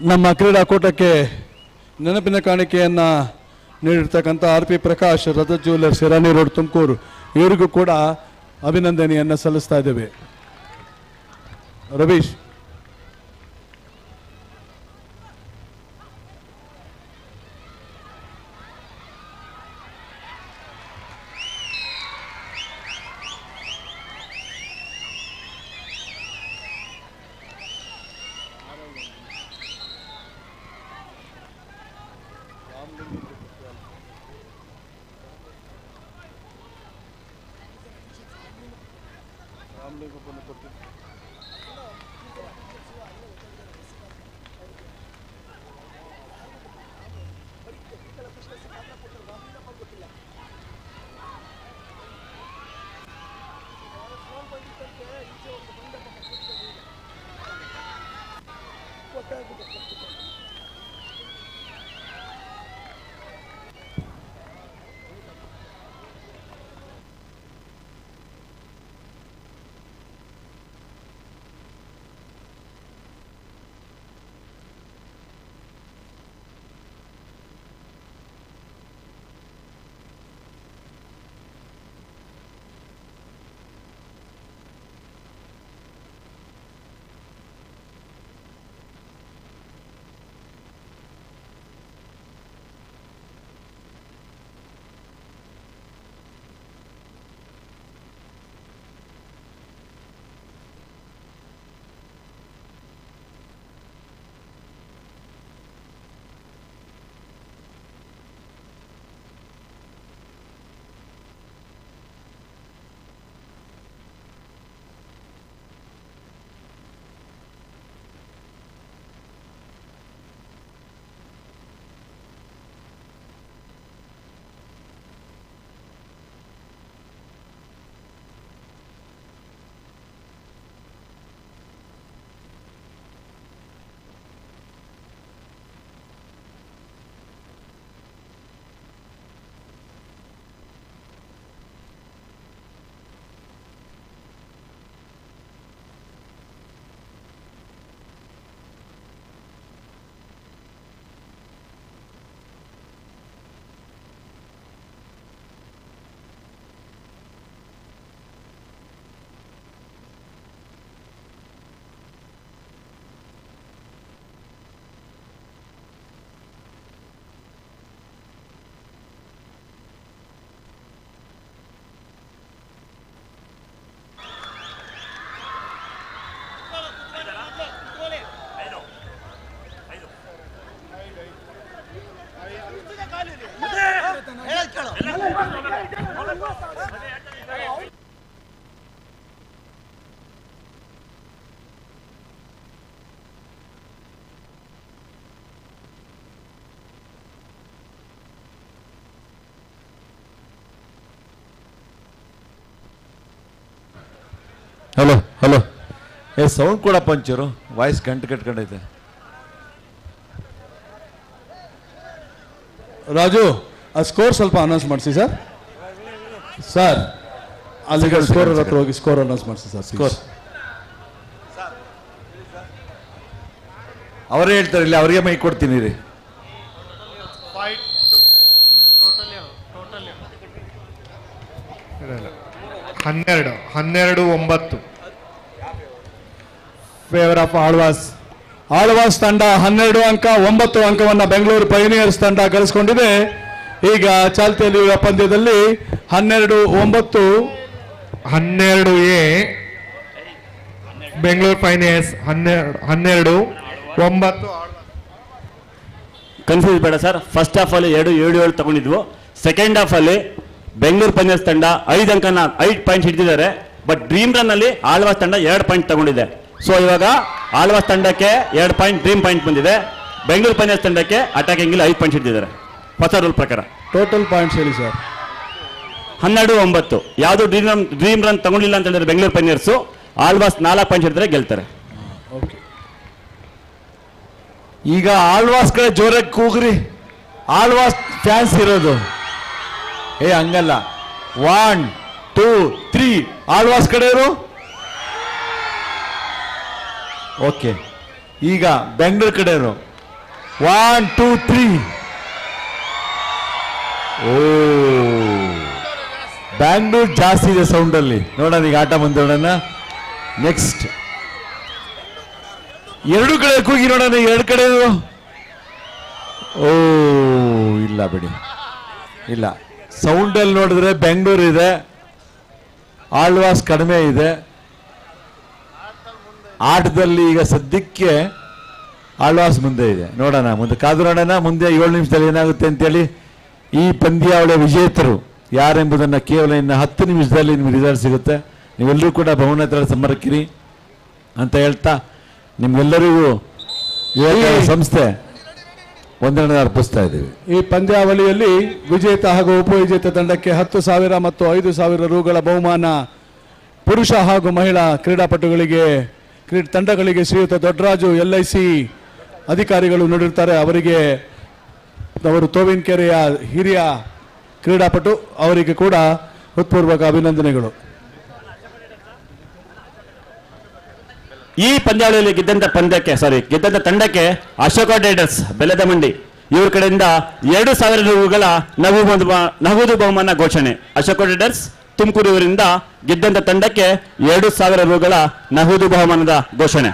ನಮ್ಮ ಕ್ರೀಡಾಕೂಟಕ್ಕೆ ನೆನಪಿನ ಕಾಣಿಕೆಯನ್ನು ನೀಡಿರ್ತಕ್ಕಂಥ RP Prakash, Rajat jewellers, Irani road, Tumakuru ಇವರಿಗೂ ಕೂಡ ಅಭಿನಂದನೆಯನ್ನು ಸಲ್ಲಿಸ್ತಾ ಇದ್ದೇವೆ. ರವೀಶ್. ಹಲೋ ಹಲೋ ಸೌಂಡ್ ಕೊಡಪ್ಪ ಒಂಚೂರು, ವಾಯ್ಸ್ ಕಟ್ಕೊಂಡೈತೆ. ರಾಜು ಆ ಸ್ಕೋರ್ ಸ್ವಲ್ಪ ಅನೌನ್ಸ್ ಮಾಡಿಸಿ ಸರ್. ಸರ್ ಅಲ್ಲಿಗೆ ಸ್ಕೋರ್ ಹತ್ರ ಹೋಗಿ ಸ್ಕೋರ್ ಅನೌನ್ಸ್ ಮಾಡಿಸಿ ಸರ್. ಸ್ಕೋರ್ ಅವರೇ ಹೇಳ್ತಾರೆ, ಇಲ್ಲಿ ಅವರಿಗೆ ಮೈ ಕೊಡ್ತೀನಿ ರೀ. ಹನ್ನೆರಡು 9 ಫೇವರ್ ಆಫ್ ಆಳ್ವಾಸ್. ಆಳ್ವಾಸ್ ತಂಡ 12 ಅಂಕ, 9 ಅಂಕವನ್ನು ಬೆಂಗಳೂರು ಪೈನಿಯರ್ಸ್ ತಂಡ ಗಳಿಸಿಕೊಂಡಿದೆ. ಈಗ ಚಾಲ್ತಿಯಲ್ಲಿರುವ ಪಂದ್ಯದಲ್ಲಿ 12-9 12A ಬೆಂಗಳೂರು ಪೈನಿಯರ್ಸ್, 12-9 ಕನ್ಫ್ಯೂಸ್ ಬೇಡ ಸರ್. ಫಸ್ಟ್ ಹಾಫ್ ಅಲ್ಲಿ 2-7 ತಗೊಂಡಿದ್ವು. ಸೆಕೆಂಡ್ ಹಾಫ್ ಅಲ್ಲಿ ಬೆಂಗಳೂರು ಪೈನಿಯರ್ಸ್ ತಂಡ 5 ಅಂಕನ 5 ಪಾಯಿಂಟ್ಸ್ ಹಿಡಿದಿದ್ದಾರೆ. ಬಟ್ ಡ್ರೀಮ್ ರನ್ ಅಲ್ಲಿ ಆಳ್ವಾಸ್ ತಂಡ 2 ಪಾಯಿಂಟ್ ತಗೊಂಡಿದೆ. ಸೊ ಇವಾಗ ಆಳ್ವಾಸ್ ತಂಡಕ್ಕೆ 2 ಪಾಯಿಂಟ್ ಡ್ರೀಮ್ ಪಾಯಿಂಟ್ ಬಂದಿದೆ. ಬೆಂಗಳೂರು ಪೈನಿಯರ್ಸ್ ತಂಡಕ್ಕೆ ಅಟ್ಯಾಕಿಂಗ್ 5 ಪಾಯಿಂಟ್ ಹಿಡಿದಿದ್ದಾರೆ ಹೊಸ ರೂಲ್ ಪ್ರಕಾರ. ಟೋಟಲ್ ಪಾಯಿಂಟ್ಸ್ ಹೇಳಿ ಸರ್. 12-9 ಯಾವುದು ಡ್ರೀಮ್ ರನ್ ತಗೊಂಡಿಲ್ಲ ಅಂತ ಹೇಳಿದ್ರೆ ಬೆಂಗಳೂರು ಪೈನಿಯರ್ಸ್, ಆಳ್ವಾಸ್ 4 ಪಾಯಿಂಟ್ ಹಿಡಿದ್ರೆ ಗೆಲ್ತಾರೆ. ಈಗ ಆಳ್ವಾಸ್ ಕಡೆ ಜೋರಾಗಿ ಕೂಗ್ರಿ, ಆಳ್ವಾಸ್ ಫ್ಯಾನ್ಸ್ ಇರೋದು. ಹಂಗಲ್ಲ, 1 2 3 ಆಳ್ವಾಸ್ ಕಡೆಯವರು. ಓಕೆ, ಈಗ ಬೆಂಗಳೂರು ಕಡೆಯವರು 1 2 3. ಓ, ಬ್ಯಾಂಗ್ಳೂರ್ ಜಾಸ್ತಿ ಇದೆ ಸೌಂಡಲ್ಲಿ. ನೋಡೋಣ ಈಗ ಆಟ ಬಂದು ನೋಡೋಣ. ನೆಕ್ಸ್ಟ್ 2 ಕಡೆ ಕೂಗಿ ನೋಡೋಣ, 2 ಕಡೆ. ಓ ಇಲ್ಲ ಬಿಡಿ, ಇಲ್ಲ. ಸೌಂಡಲ್ಲಿ ನೋಡಿದ್ರೆ ಬೆಂಗಳೂರು ಇದೆ, ಆಳ್ವಾಸ್ ಕಡಿಮೆ ಇದೆ. ಆಟದಲ್ಲಿ ಈಗ ಸದ್ಯಕ್ಕೆ ಆಳ್ವಾಸ್ ಮುಂದೆ ಇದೆ. ನೋಡೋಣ, ಮುಂದೆ ಕಾದು ನೋಡೋಣ. ಮುಂದೆ 7 ನಿಮಿಷದಲ್ಲಿ ಏನಾಗುತ್ತೆ ಅಂತೇಳಿ. ಈ ಪಂದ್ಯಾವಳಿಯ ವಿಜೇತರು ಯಾರೆಂಬುದನ್ನು ಕೇವಲ ಇನ್ನು 10 ನಿಮಿಷದಲ್ಲಿ ನಿಮ್ಗೆ ರಿಸಲ್ಟ್ ಸಿಗುತ್ತೆ. ನೀವೆಲ್ಲರೂ ಕೂಡ ಭವನ ಹತ್ರ ಸಂಪರ್ಕಿರಿ ಅಂತ ಹೇಳ್ತಾ ನಿಮ್ಗೆಲ್ಲರಿಗೂ ಸಂಸ್ಥೆ ವಂದನೆ ಅರ್ಪಿಸ್ತಾ ಇದ್ದೀವಿ. ಈ ಪಂದ್ಯಾವಳಿಯಲ್ಲಿ ವಿಜೇತ ಹಾಗೂ ಉಪವಿಜೇತ ತಂಡಕ್ಕೆ 10,000 ಮತ್ತು 5,000 ರೂಗಳ ಬಹುಮಾನ. ಪುರುಷ ಹಾಗೂ ಮಹಿಳಾ ಕ್ರೀಡಾಪಟುಗಳಿಗೆ ತಂಡಗಳಿಗೆ ಶ್ರೀಯುತ ದೊಡ್ಡರಾಜು LIC ಅಧಿಕಾರಿಗಳು ನೀಡಿರ್ತಾರೆ. ಅವರಿಗೆ ಅವರು ತೋವಿನಕೆರೆಯ ಹಿರಿಯ ಕ್ರೀಡಾಪಟು, ಅವರಿಗೆ ಕೂಡ ಹೃತ್ಪೂರ್ವಕ ಅಭಿನಂದನೆಗಳು. ಈ ಪಂದ್ಯಾವಳಿಯಲ್ಲಿ ಗೆದ್ದಂತ ತಂಡಕ್ಕೆ ಅಶೋಕ ಡೇಡರ್ಸ್ ಬೆಲ್ಲದ ಮಂಡಿ ಇವ್ರ ಕಡೆಯಿಂದ 2,000 ರೂಗಳ ನಗದು ಬಹುಮಾನ ಘೋಷಣೆ. ಅಶೋಕ ಡೇಡರ್ಸ್ ತುಮಕೂರು ಇವರಿಂದ ಗೆದ್ದಂತ ತಂಡಕ್ಕೆ 2,000 ರೂಗಳ ನಗದು ಬಹುಮಾನದ ಘೋಷಣೆ.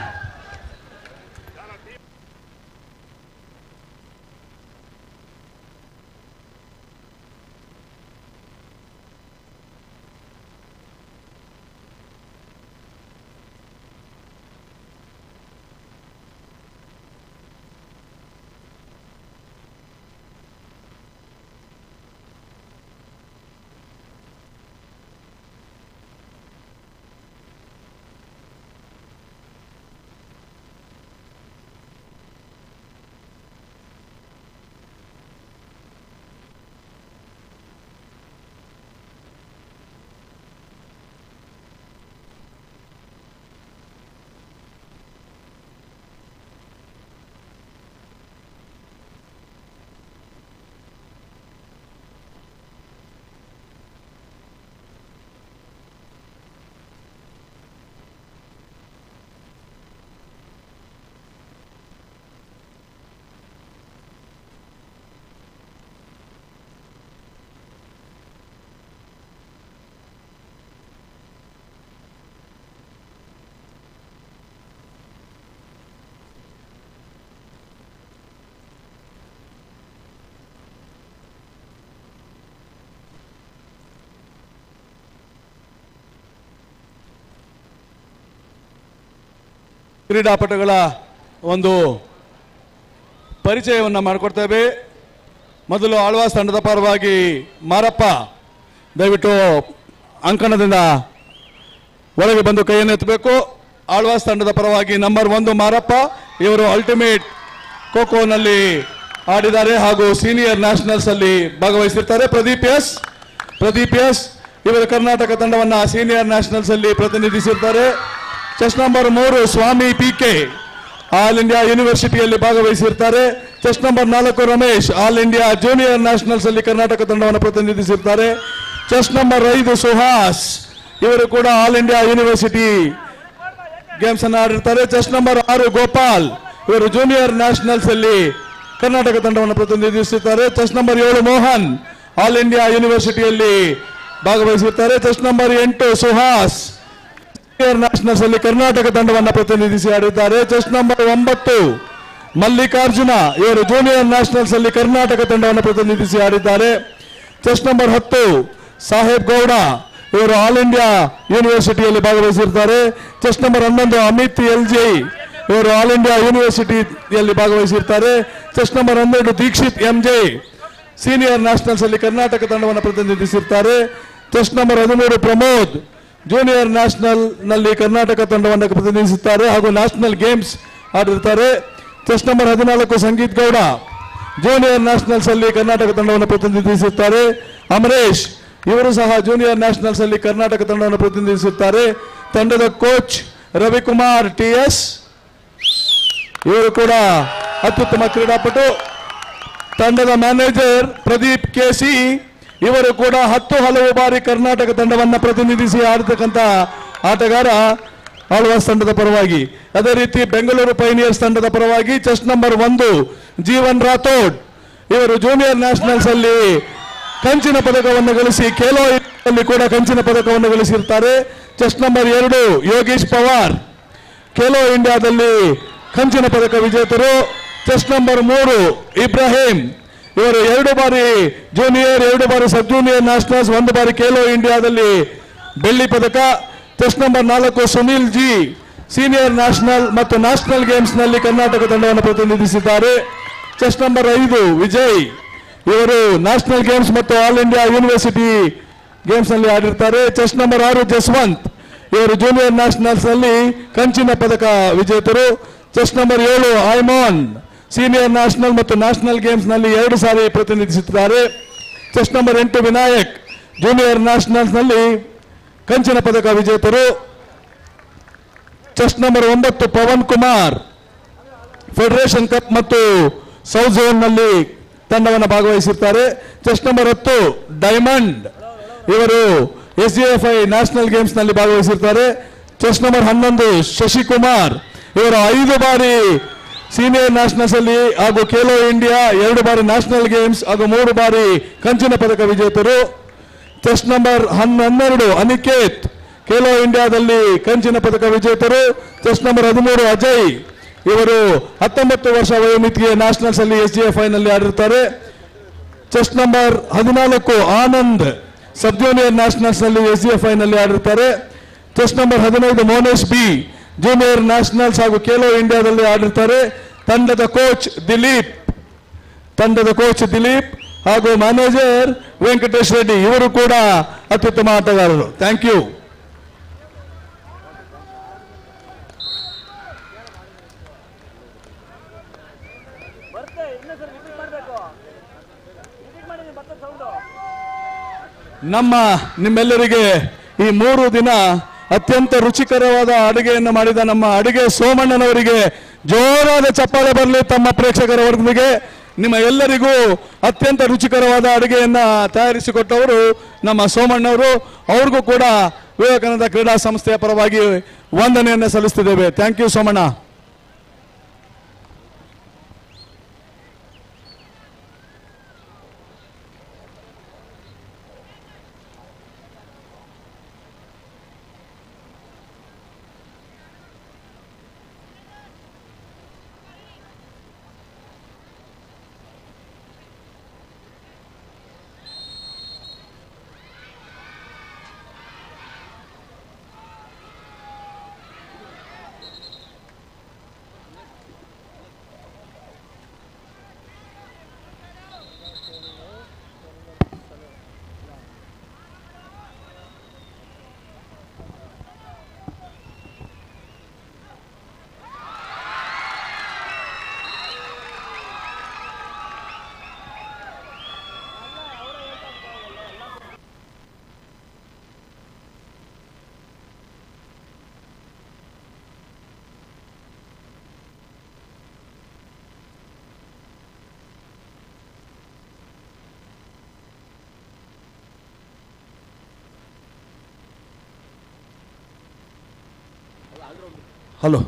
ಕ್ರೀಡಾಪಟುಗಳ ಒಂದು ಪರಿಚಯವನ್ನು ಮಾಡಿಕೊಡ್ತೇವೆ. ಮೊದಲು ಆಳ್ವಾಸ್ ತಂಡದ ಪರವಾಗಿ ಮಾರಪ್ಪ ದಯವಿಟ್ಟು ಅಂಕಣದಿಂದ ಒಳಗೆ ಬಂದು ಕೈಯನ್ನು ಎತ್ತಬೇಕು. ಆಳ್ವಾಸ್ ತಂಡದ ಪರವಾಗಿ ನಂಬರ್ 1 ಮಾರಪ್ಪ, ಇವರು ಅಲ್ಟಿಮೇಟ್ ಖೋಖೋನಲ್ಲಿ ಆಡಿದ್ದಾರೆ ಹಾಗೂ ಸೀನಿಯರ್ ನ್ಯಾಷನಲ್ಸ್ ಅಲ್ಲಿ ಭಾಗವಹಿಸಿರ್ತಾರೆ. ಪ್ರದೀಪ್ ಎಸ್ ಇವರು ಕರ್ನಾಟಕ ತಂಡವನ್ನು ಸೀನಿಯರ್ ನ್ಯಾಷನಲ್ಸ್ ಅಲ್ಲಿ ಪ್ರತಿನಿಧಿಸಿರ್ತಾರೆ. Chess number 3 Swamy PK all India ಯೂನಿವರ್ಸಿಟಿಯಲ್ಲಿ ಭಾಗವಹಿಸಿರ್ತಾರೆ. Chess number 4 Ramesh all India junior nationals ಅಲ್ಲಿ ಕರ್ನಾಟಕ ತಂಡವನ್ನು ಪ್ರತಿನಿಧಿಸಿರ್ತಾರೆ. ಚೆಸ್ ನಂಬರ್ 5 ಸುಹಾಸ್ ಇವರು ಕೂಡ ಆಲ್ ಇಂಡಿಯಾ ಯೂನಿವರ್ಸಿಟಿ ಗೇಮ್ಸ್ ಅನ್ನು ಆಡಿರ್ತಾರೆ. ಚೆಸ್ ನಂಬರ್ 6 ಗೋಪಾಲ್ ಇವರು ಜೂನಿಯರ್ ನ್ಯಾಷನಲ್ಸ್ ಅಲ್ಲಿ ಕರ್ನಾಟಕ ತಂಡವನ್ನು ಪ್ರತಿನಿಧಿಸುತ್ತಾರೆ. Chess number 7 Mohan all India ಯೂನಿವರ್ಸಿಟಿಯಲ್ಲಿ ಭಾಗವಹಿಸುತ್ತಾರೆ. Chess number 8 Suhas junior nationals ಅಲ್ಲಿ ಕರ್ನಾಟಕ ತಂಡವನ್ನು ಪ್ರತಿನಿಧಿಸಿ ಆಡಿದ್ದಾರೆ. ಚೆಸ್ ನಂಬರ್ 9 ಮಲ್ಲಿಕಾರ್ಜುನ ಇವರು ಜೂನಿಯರ್ ನ್ಯಾಷನಲ್ಸ್ ಅಲ್ಲಿ ಕರ್ನಾಟಕ ತಂಡವನ್ನು ಪ್ರತಿನಿಧಿಸಿ ಆಡಿದ್ದಾರೆ. ಚೆಸ್ ನಂಬರ್ 10 ಸಾಹೇಬ್ ಗೌಡ ಇವರು ಆಲ್ ಇಂಡಿಯಾ ಯೂನಿವರ್ಸಿಟಿಯಲ್ಲಿ ಭಾಗವಹಿಸಿರ್ತಾರೆ. ಚೆಸ್ ನಂಬರ್ 11 ಅಮಿತ್ LJ ಇವರು ಆಲ್ ಇಂಡಿಯಾ ಯೂನಿವರ್ಸಿಟಿಯಲ್ಲಿ ಭಾಗವಹಿಸಿರ್ತಾರೆ. Chess number 12 Deekshith MJ senior nationals ಅಲ್ಲಿ ಕರ್ನಾಟಕ ತಂಡವನ್ನು ಪ್ರತಿನಿಧಿಸಿರ್ತಾರೆ. Chess number 13 Pramod junior national ನಲ್ಲಿ ಕರ್ನಾಟಕ ತಂಡವನ್ನು ಪ್ರತಿನಿಧಿಸುತ್ತಾರೆ ಹಾಗೂ ನ್ಯಾಷನಲ್ ಗೇಮ್ಸ್ ಆಡಿರ್ತಾರೆ. Chess number 14 Sangeeth Gowda junior nationals ಅಲ್ಲಿ ಕರ್ನಾಟಕ ತಂಡವನ್ನು ಪ್ರತಿನಿಧಿಸುತ್ತಾರೆ. ಅಮರೇಶ್ ಇವರು ಸಹ ಜೂನಿಯರ್ ನ್ಯಾಷನಲ್ಸ್ ಅಲ್ಲಿ ಕರ್ನಾಟಕ ತಂಡವನ್ನು ಪ್ರತಿನಿಧಿಸುತ್ತಾರೆ. ತಂಡದ ಕೋಚ್ ರವಿಕುಮಾರ್ TS ಇವರು ಕೂಡ ಅತ್ಯುತ್ತಮ ಕ್ರೀಡಾಪಟು. ತಂಡದ ಮ್ಯಾನೇಜರ್ ಪ್ರದೀಪ್ KC ಇವರು ಕೂಡ 10 ಹಲವು ಬಾರಿ ಕರ್ನಾಟಕ ತಂಡವನ್ನು ಪ್ರತಿನಿಧಿಸಿ ಆಡತಕ್ಕಂಥ ಆಟಗಾರ ಆಳ್ವಾಸ್ ತಂಡದ ಪರವಾಗಿ. ಅದೇ ರೀತಿ ಬೆಂಗಳೂರು ಪೈನಿಯರ್ಸ್ ತಂಡದ ಪರವಾಗಿ ಚೆಸ್ ನಂಬರ್ 1 ಜೀವನ್ ರಾಥೋಡ್ ಇವರು ಜೂನಿಯರ್ ನ್ಯಾಷನಲ್ಸ್ ಅಲ್ಲಿ ಕಂಚಿನ ಪದಕವನ್ನು ಗಳಿಸಿ ಖೇಲೋ ಇಂಡಿಯಾದಲ್ಲಿ ಕೂಡ ಕಂಚಿನ ಪದಕವನ್ನು ಗಳಿಸಿರ್ತಾರೆ. ಚೆಸ್ ನಂಬರ್ 2 ಯೋಗೀಶ್ ಪವಾರ್ ಖೇಲೋ ಇಂಡಿಯಾದಲ್ಲಿ ಕಂಚಿನ ಪದಕ ವಿಜೇತರು. ಚೆಸ್ ನಂಬರ್ 3 ಇಬ್ರಾಹಿಂ ಇವರು 2 ಬಾರಿ ಜೂನಿಯರ್ 2 ಬಾರಿ ಸಬ್ ಜೂನಿಯರ್ ನ್ಯಾಷನಲ್ಸ್ 1 ಬಾರಿ ಖೇಲೋ ಇಂಡಿಯಾದಲ್ಲಿ ಬೆಳ್ಳಿ ಪದಕ. Chess number 4 Sunil G senior national ಮತ್ತು ನ್ಯಾಷನಲ್ ಗೇಮ್ಸ್ ನಲ್ಲಿ ಕರ್ನಾಟಕ ತಂಡವನ್ನು ಪ್ರತಿನಿಧಿಸಿದ್ದಾರೆ. ಚೆಸ್ ನಂಬರ್ 5 ವಿಜಯ್ ಇವರು ನ್ಯಾಷನಲ್ ಗೇಮ್ಸ್ ಮತ್ತು ಆಲ್ ಇಂಡಿಯಾ ಯೂನಿವರ್ಸಿಟಿ ಗೇಮ್ಸ್ ನಲ್ಲಿ ಆಡಿರ್ತಾರೆ. ಚೆಸ್ ನಂಬರ್ 6 ಜಸ್ವಂತ್ ಇವರು ಜೂನಿಯರ್ ನ್ಯಾಷನಲ್ಸ್ ನಲ್ಲಿ ಕಂಚಿನ ಪದಕ ವಿಜೇತರು. Chess number 7 Aiman senior national ಮತ್ತು ನ್ಯಾಷನಲ್ ಗೇಮ್ಸ್ ನಲ್ಲಿ 2 ಸಾರಿ ಪ್ರತಿನಿಧಿಸುತ್ತಾರೆ. Chess number 8 Vinayak junior nationals ನಲ್ಲಿ ಕಂಚಿನ ಪದಕ ವಿಜೇತರು. Chess number 9 Pavan Kumar federation cup ಮತ್ತು ಸೌತ್ ಝೋನ್ ನಲ್ಲಿ ತಂಡವನ್ನು ಭಾಗವಹಿಸಿರ್ತಾರೆ. ಚೆಸ್ ನಂಬರ್ 10 ಡೈಮಂಡ್ ಇವರು SGFI ನ್ಯಾಷನಲ್ ಗೇಮ್ಸ್ ನಲ್ಲಿ ಭಾಗವಹಿಸಿರ್ತಾರೆ. ಚೆಸ್ ನಂಬರ್ 11 ಶಶಿಕುಮಾರ್ ಇವರು 5 ಬಾರಿ ಸೀನಿಯರ್ ನ್ಯಾಷನಲ್ಸ್ ಅಲ್ಲಿ ಹಾಗೂ ಖೇಲೋ ಇಂಡಿಯಾ 2 ಬಾರಿ ನ್ಯಾಷನಲ್ ಗೇಮ್ಸ್ ಹಾಗೂ 3 ಬಾರಿ ಕಂಚಿನ ಪದಕ ವಿಜೇತರು. ಚೆಸ್ ನಂಬರ್ 12 ಅನಿಕೇತ್ ಖೇಲೋ ಇಂಡಿಯಾದಲ್ಲಿ ಕಂಚಿನ ಪದಕ ವಿಜೇತರು. ಚೆಸ್ ನಂಬರ್ 13 ಅಜಯ್ ಇವರು 19 ವರ್ಷ ವಯೋಮಿತಿಗೆ ನ್ಯಾಷನಲ್ಸ್ ಅಲ್ಲಿ SGFI ನಲ್ಲಿ ಆಡಿರ್ತಾರೆ. Chess number 14 Anand sub junior nationals ನಲ್ಲಿ SGFI ನಲ್ಲಿ ಆಡಿರ್ತಾರೆ. Chess number 15 Monesh B junior nationals ಹಾಗೂ ಖೇಲೋ ಇಂಡಿಯಾದಲ್ಲಿ ಆಡಿರ್ತಾರೆ. ತಂಡದ ಕೋಚ್ ದಿಲೀಪ್ ಹಾಗೂ ಮ್ಯಾನೇಜರ್ ವೆಂಕಟೇಶ್ ರೆಡ್ಡಿ ಇವರು ಕೂಡ ಅತ್ಯುತ್ತಮ ಆಟಗಾರರು. Thank you. ನಿಮ್ಮೆಲ್ಲರಿಗೆ ಈ 3 ದಿನ ಅತ್ಯಂತ ರುಚಿಕರವಾದ ಅಡುಗೆಯನ್ನು ಮಾಡಿದ ನಮ್ಮ ಅಡುಗೆ ಸೋಮಣ್ಣನವರಿಗೆ ಜೋರಾದ ಚಪ್ಪಾಳೆ ಬರಲಿ. ತಮ್ಮ ಪ್ರೇಕ್ಷಕರ ವರ್ಗಕ್ಕೆ ನಿಮ್ಮ ಎಲ್ಲರಿಗೂ ಅತ್ಯಂತ ರುಚಿಕರವಾದ ಅಡುಗೆಯನ್ನ ತಯಾರಿಸಿಕೊಟ್ಟವರು ನಮ್ಮ ಸೋಮಣ್ಣವರು. ಅವ್ರಿಗೂ ಕೂಡ ವಿವೇಕಾನಂದ ಕ್ರೀಡಾ ಸಂಸ್ಥೆಯ ಪರವಾಗಿ ವಂದನೆಯನ್ನು ಸಲ್ಲಿಸುತ್ತಿದ್ದೇವೆ. Thank you Somanna. Hello.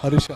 Harisha.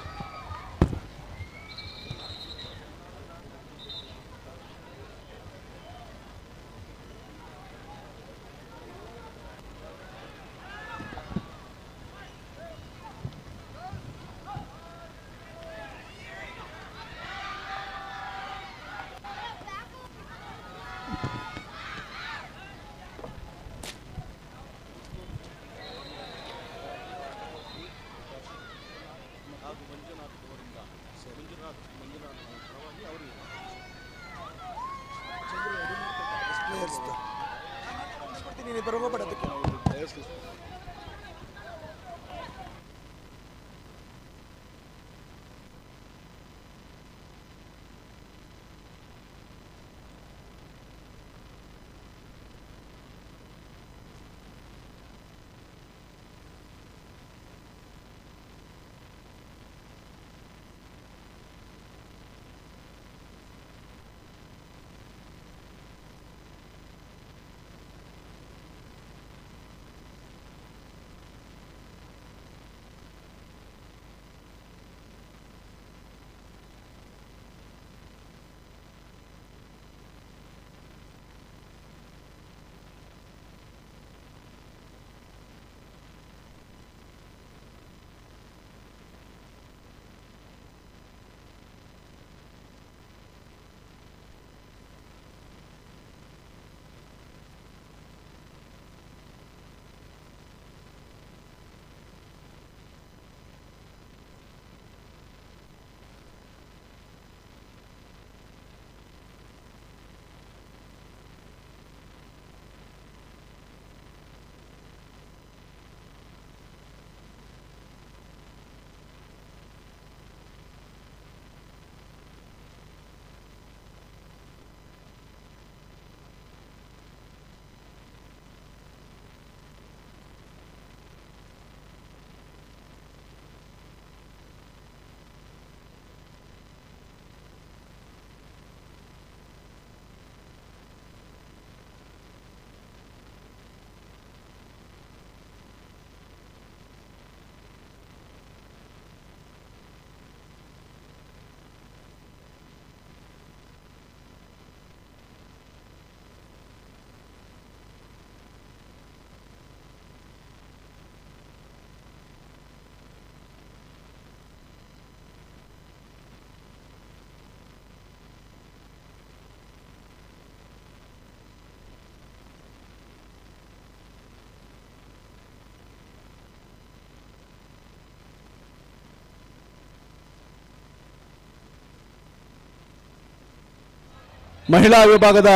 ಮಹಿಳಾ ವಿಭಾಗದ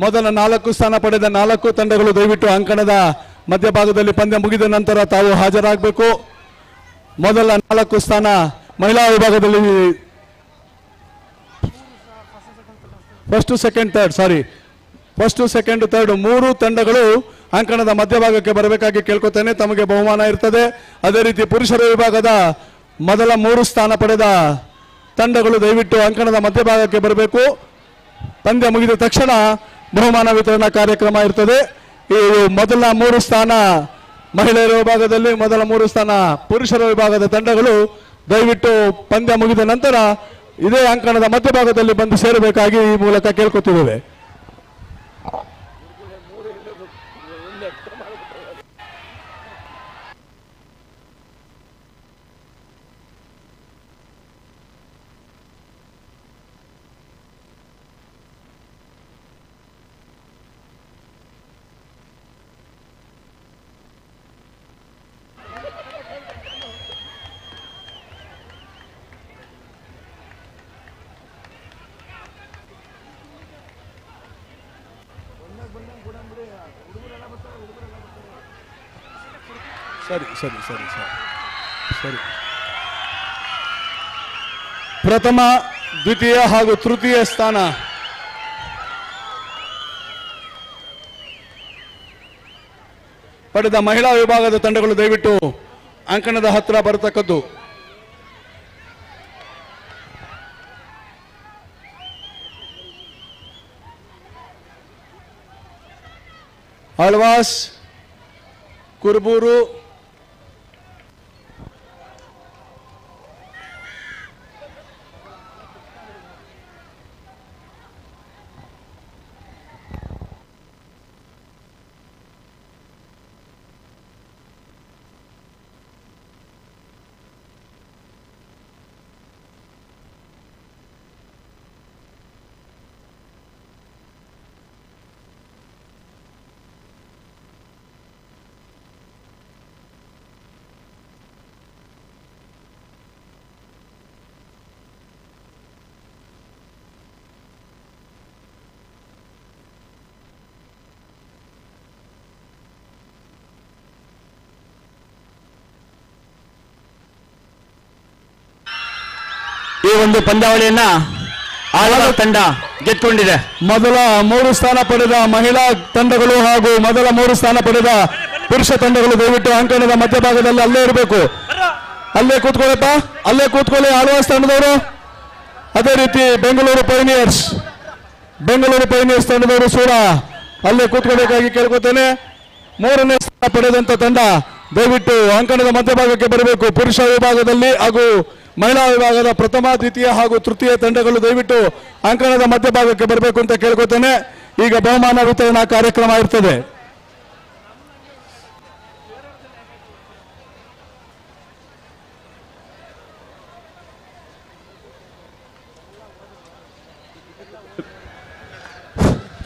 ಮೊದಲ 4 ಸ್ಥಾನ ಪಡೆದ 4 ತಂಡಗಳು ದಯವಿಟ್ಟು ಅಂಕಣದ ಮಧ್ಯಭಾಗದಲ್ಲಿ ಪಂದ್ಯ ಮುಗಿದ ನಂತರ ತಾವು ಹಾಜರಾಗಬೇಕು. ಮೊದಲ 4 ಸ್ಥಾನ ಮಹಿಳಾ ವಿಭಾಗದಲ್ಲಿ ಫಸ್ಟ್ ಸೆಕೆಂಡ್ ಥರ್ಡ್ 3 ತಂಡಗಳು ಅಂಕಣದ ಮಧ್ಯಭಾಗಕ್ಕೆ ಬರಬೇಕಾಗಿ ಕೇಳ್ಕೊತೇನೆ. ತಮಗೆ ಬಹುಮಾನ ಇರ್ತದೆ. ಅದೇ ರೀತಿ ಪುರುಷರ ವಿಭಾಗದ ಮೊದಲ 3 ಸ್ಥಾನ ಪಡೆದ ತಂಡಗಳು ದಯವಿಟ್ಟು ಅಂಕಣದ ಮಧ್ಯಭಾಗಕ್ಕೆ ಬರಬೇಕು. ಪಂದ್ಯ ಮುಗಿದ ತಕ್ಷಣ ಬಹುಮಾನ ವಿತರಣಾ ಕಾರ್ಯಕ್ರಮ ಇರ್ತದೆ. ಈ ಮೊದಲ 3 ಸ್ಥಾನ ಮಹಿಳೆಯರ ವಿಭಾಗದಲ್ಲಿ, ಮೊದಲ 3 ಸ್ಥಾನ ಪುರುಷರ ವಿಭಾಗದ ತಂಡಗಳು ದಯವಿಟ್ಟು ಪಂದ್ಯ ಮುಗಿದ ನಂತರ ಇದೇ ಅಂಕಣದ ಮಧ್ಯಭಾಗದಲ್ಲಿ ಬಂದು ಸೇರಬೇಕಾಗಿ ಈ ಮೂಲಕ ಕೇಳ್ಕೊತಿದ್ದೇವೆ. ಸರಿ ಸರಿ ಸರಿ ಸರಿ ಸರಿ. ಪ್ರಥಮ, ದ್ವಿತೀಯ ಹಾಗೂ ತೃತೀಯ ಸ್ಥಾನ ಪಡೆದ ಮಹಿಳಾ ವಿಭಾಗದ ತಂಡಗಳು ದಯವಿಟ್ಟು ಅಂಕಣದ ಹತ್ತಿರ ಬರತಕ್ಕದ್ದು. ಆಳ್ವಾಸ್, ಕುರುಬೂರು, ಈ ಒಂದು ಪಂದ್ಯಾವಳಿಯನ್ನ ಆಳ್ವಾಸ್ ತಂಡ ಗೆದ್ದುಕೊಂಡಿದೆ. ಮೊದಲ 3 ಸ್ಥಾನ ಪಡೆದ ಮಹಿಳಾ ತಂಡಗಳು ಹಾಗೂ ಮೊದಲ 3 ಸ್ಥಾನ ಪಡೆದ ಪುರುಷ ತಂಡಗಳು ದಯವಿಟ್ಟು ಅಂಕಣದ ಮಧ್ಯಭಾಗದಲ್ಲಿ ಅಲ್ಲೇ ಇರಬೇಕು. ಅಲ್ಲೇ ಕೂತ್ಕೊಳ್ಳಪ್ಪ, ಅಲ್ಲೇ ಕೂತ್ಕೊಳ್ಳಿ ಆಳ್ವಾಸ್ ತಂಡದವರು. ಅದೇ ರೀತಿ ಬೆಂಗಳೂರು ಪೈನಿಯರ್ಸ್ ತಂಡದವರು ಕೂಡ ಅಲ್ಲೇ ಕೂತ್ಕೋಬೇಕಾಗಿ ಕೇಳ್ಕೊತೇನೆ. 3ನೇ ಸ್ಥಾನ ಪಡೆದಂತ ತಂಡ ದಯವಿಟ್ಟು ಅಂಕಣದ ಮಧ್ಯಭಾಗಕ್ಕೆ ಬರಬೇಕು. ಪುರುಷ ವಿಭಾಗದಲ್ಲಿ ಹಾಗೂ ಮಹಿಳಾ ವಿಭಾಗದ ಪ್ರಥಮ, ದ್ವಿತೀಯ ಹಾಗೂ ತೃತೀಯ ತಂಡಗಳು ದಯವಿಟ್ಟು ಅಂಕಣದ ಮಧ್ಯಭಾಗಕ್ಕೆ ಬರಬೇಕು ಅಂತ ಕೇಳ್ಕೊತೇನೆ. ಈಗ ಬಹುಮಾನ ವಿತರಣಾ ಕಾರ್ಯಕ್ರಮ ಇರ್ತದೆ.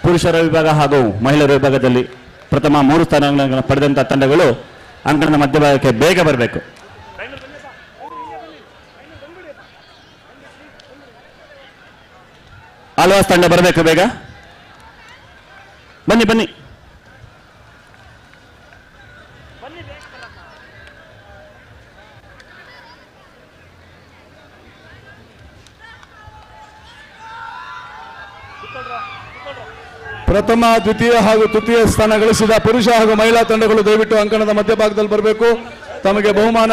ಪುರುಷರ ವಿಭಾಗ ಹಾಗೂ ಮಹಿಳೆಯರ ವಿಭಾಗದಲ್ಲಿ ಪ್ರಥಮ 3 ಸ್ಥಾನಗಳನ್ನು ಪಡೆದಂತಹ ತಂಡಗಳು ಅಂಕಣದ ಮಧ್ಯಭಾಗಕ್ಕೆ ಬೇಗ ಬರಬೇಕು. ಆಳ್ವಾಸ್ ತಂಡ ಬರಬೇಕು, ಬೇಗ ಬನ್ನಿ ಬನ್ನಿ. ಪ್ರಥಮ, ದ್ವಿತೀಯ ಹಾಗೂ ತೃತೀಯ ಸ್ಥಾನ ಗಳಿಸಿದ ಪುರುಷ ಹಾಗೂ ಮಹಿಳಾ ತಂಡಗಳು ದಯವಿಟ್ಟು ಅಂಕಣದ ಮಧ್ಯಭಾಗದಲ್ಲಿ ಬರಬೇಕು. ತಮಗೆ ಬಹುಮಾನ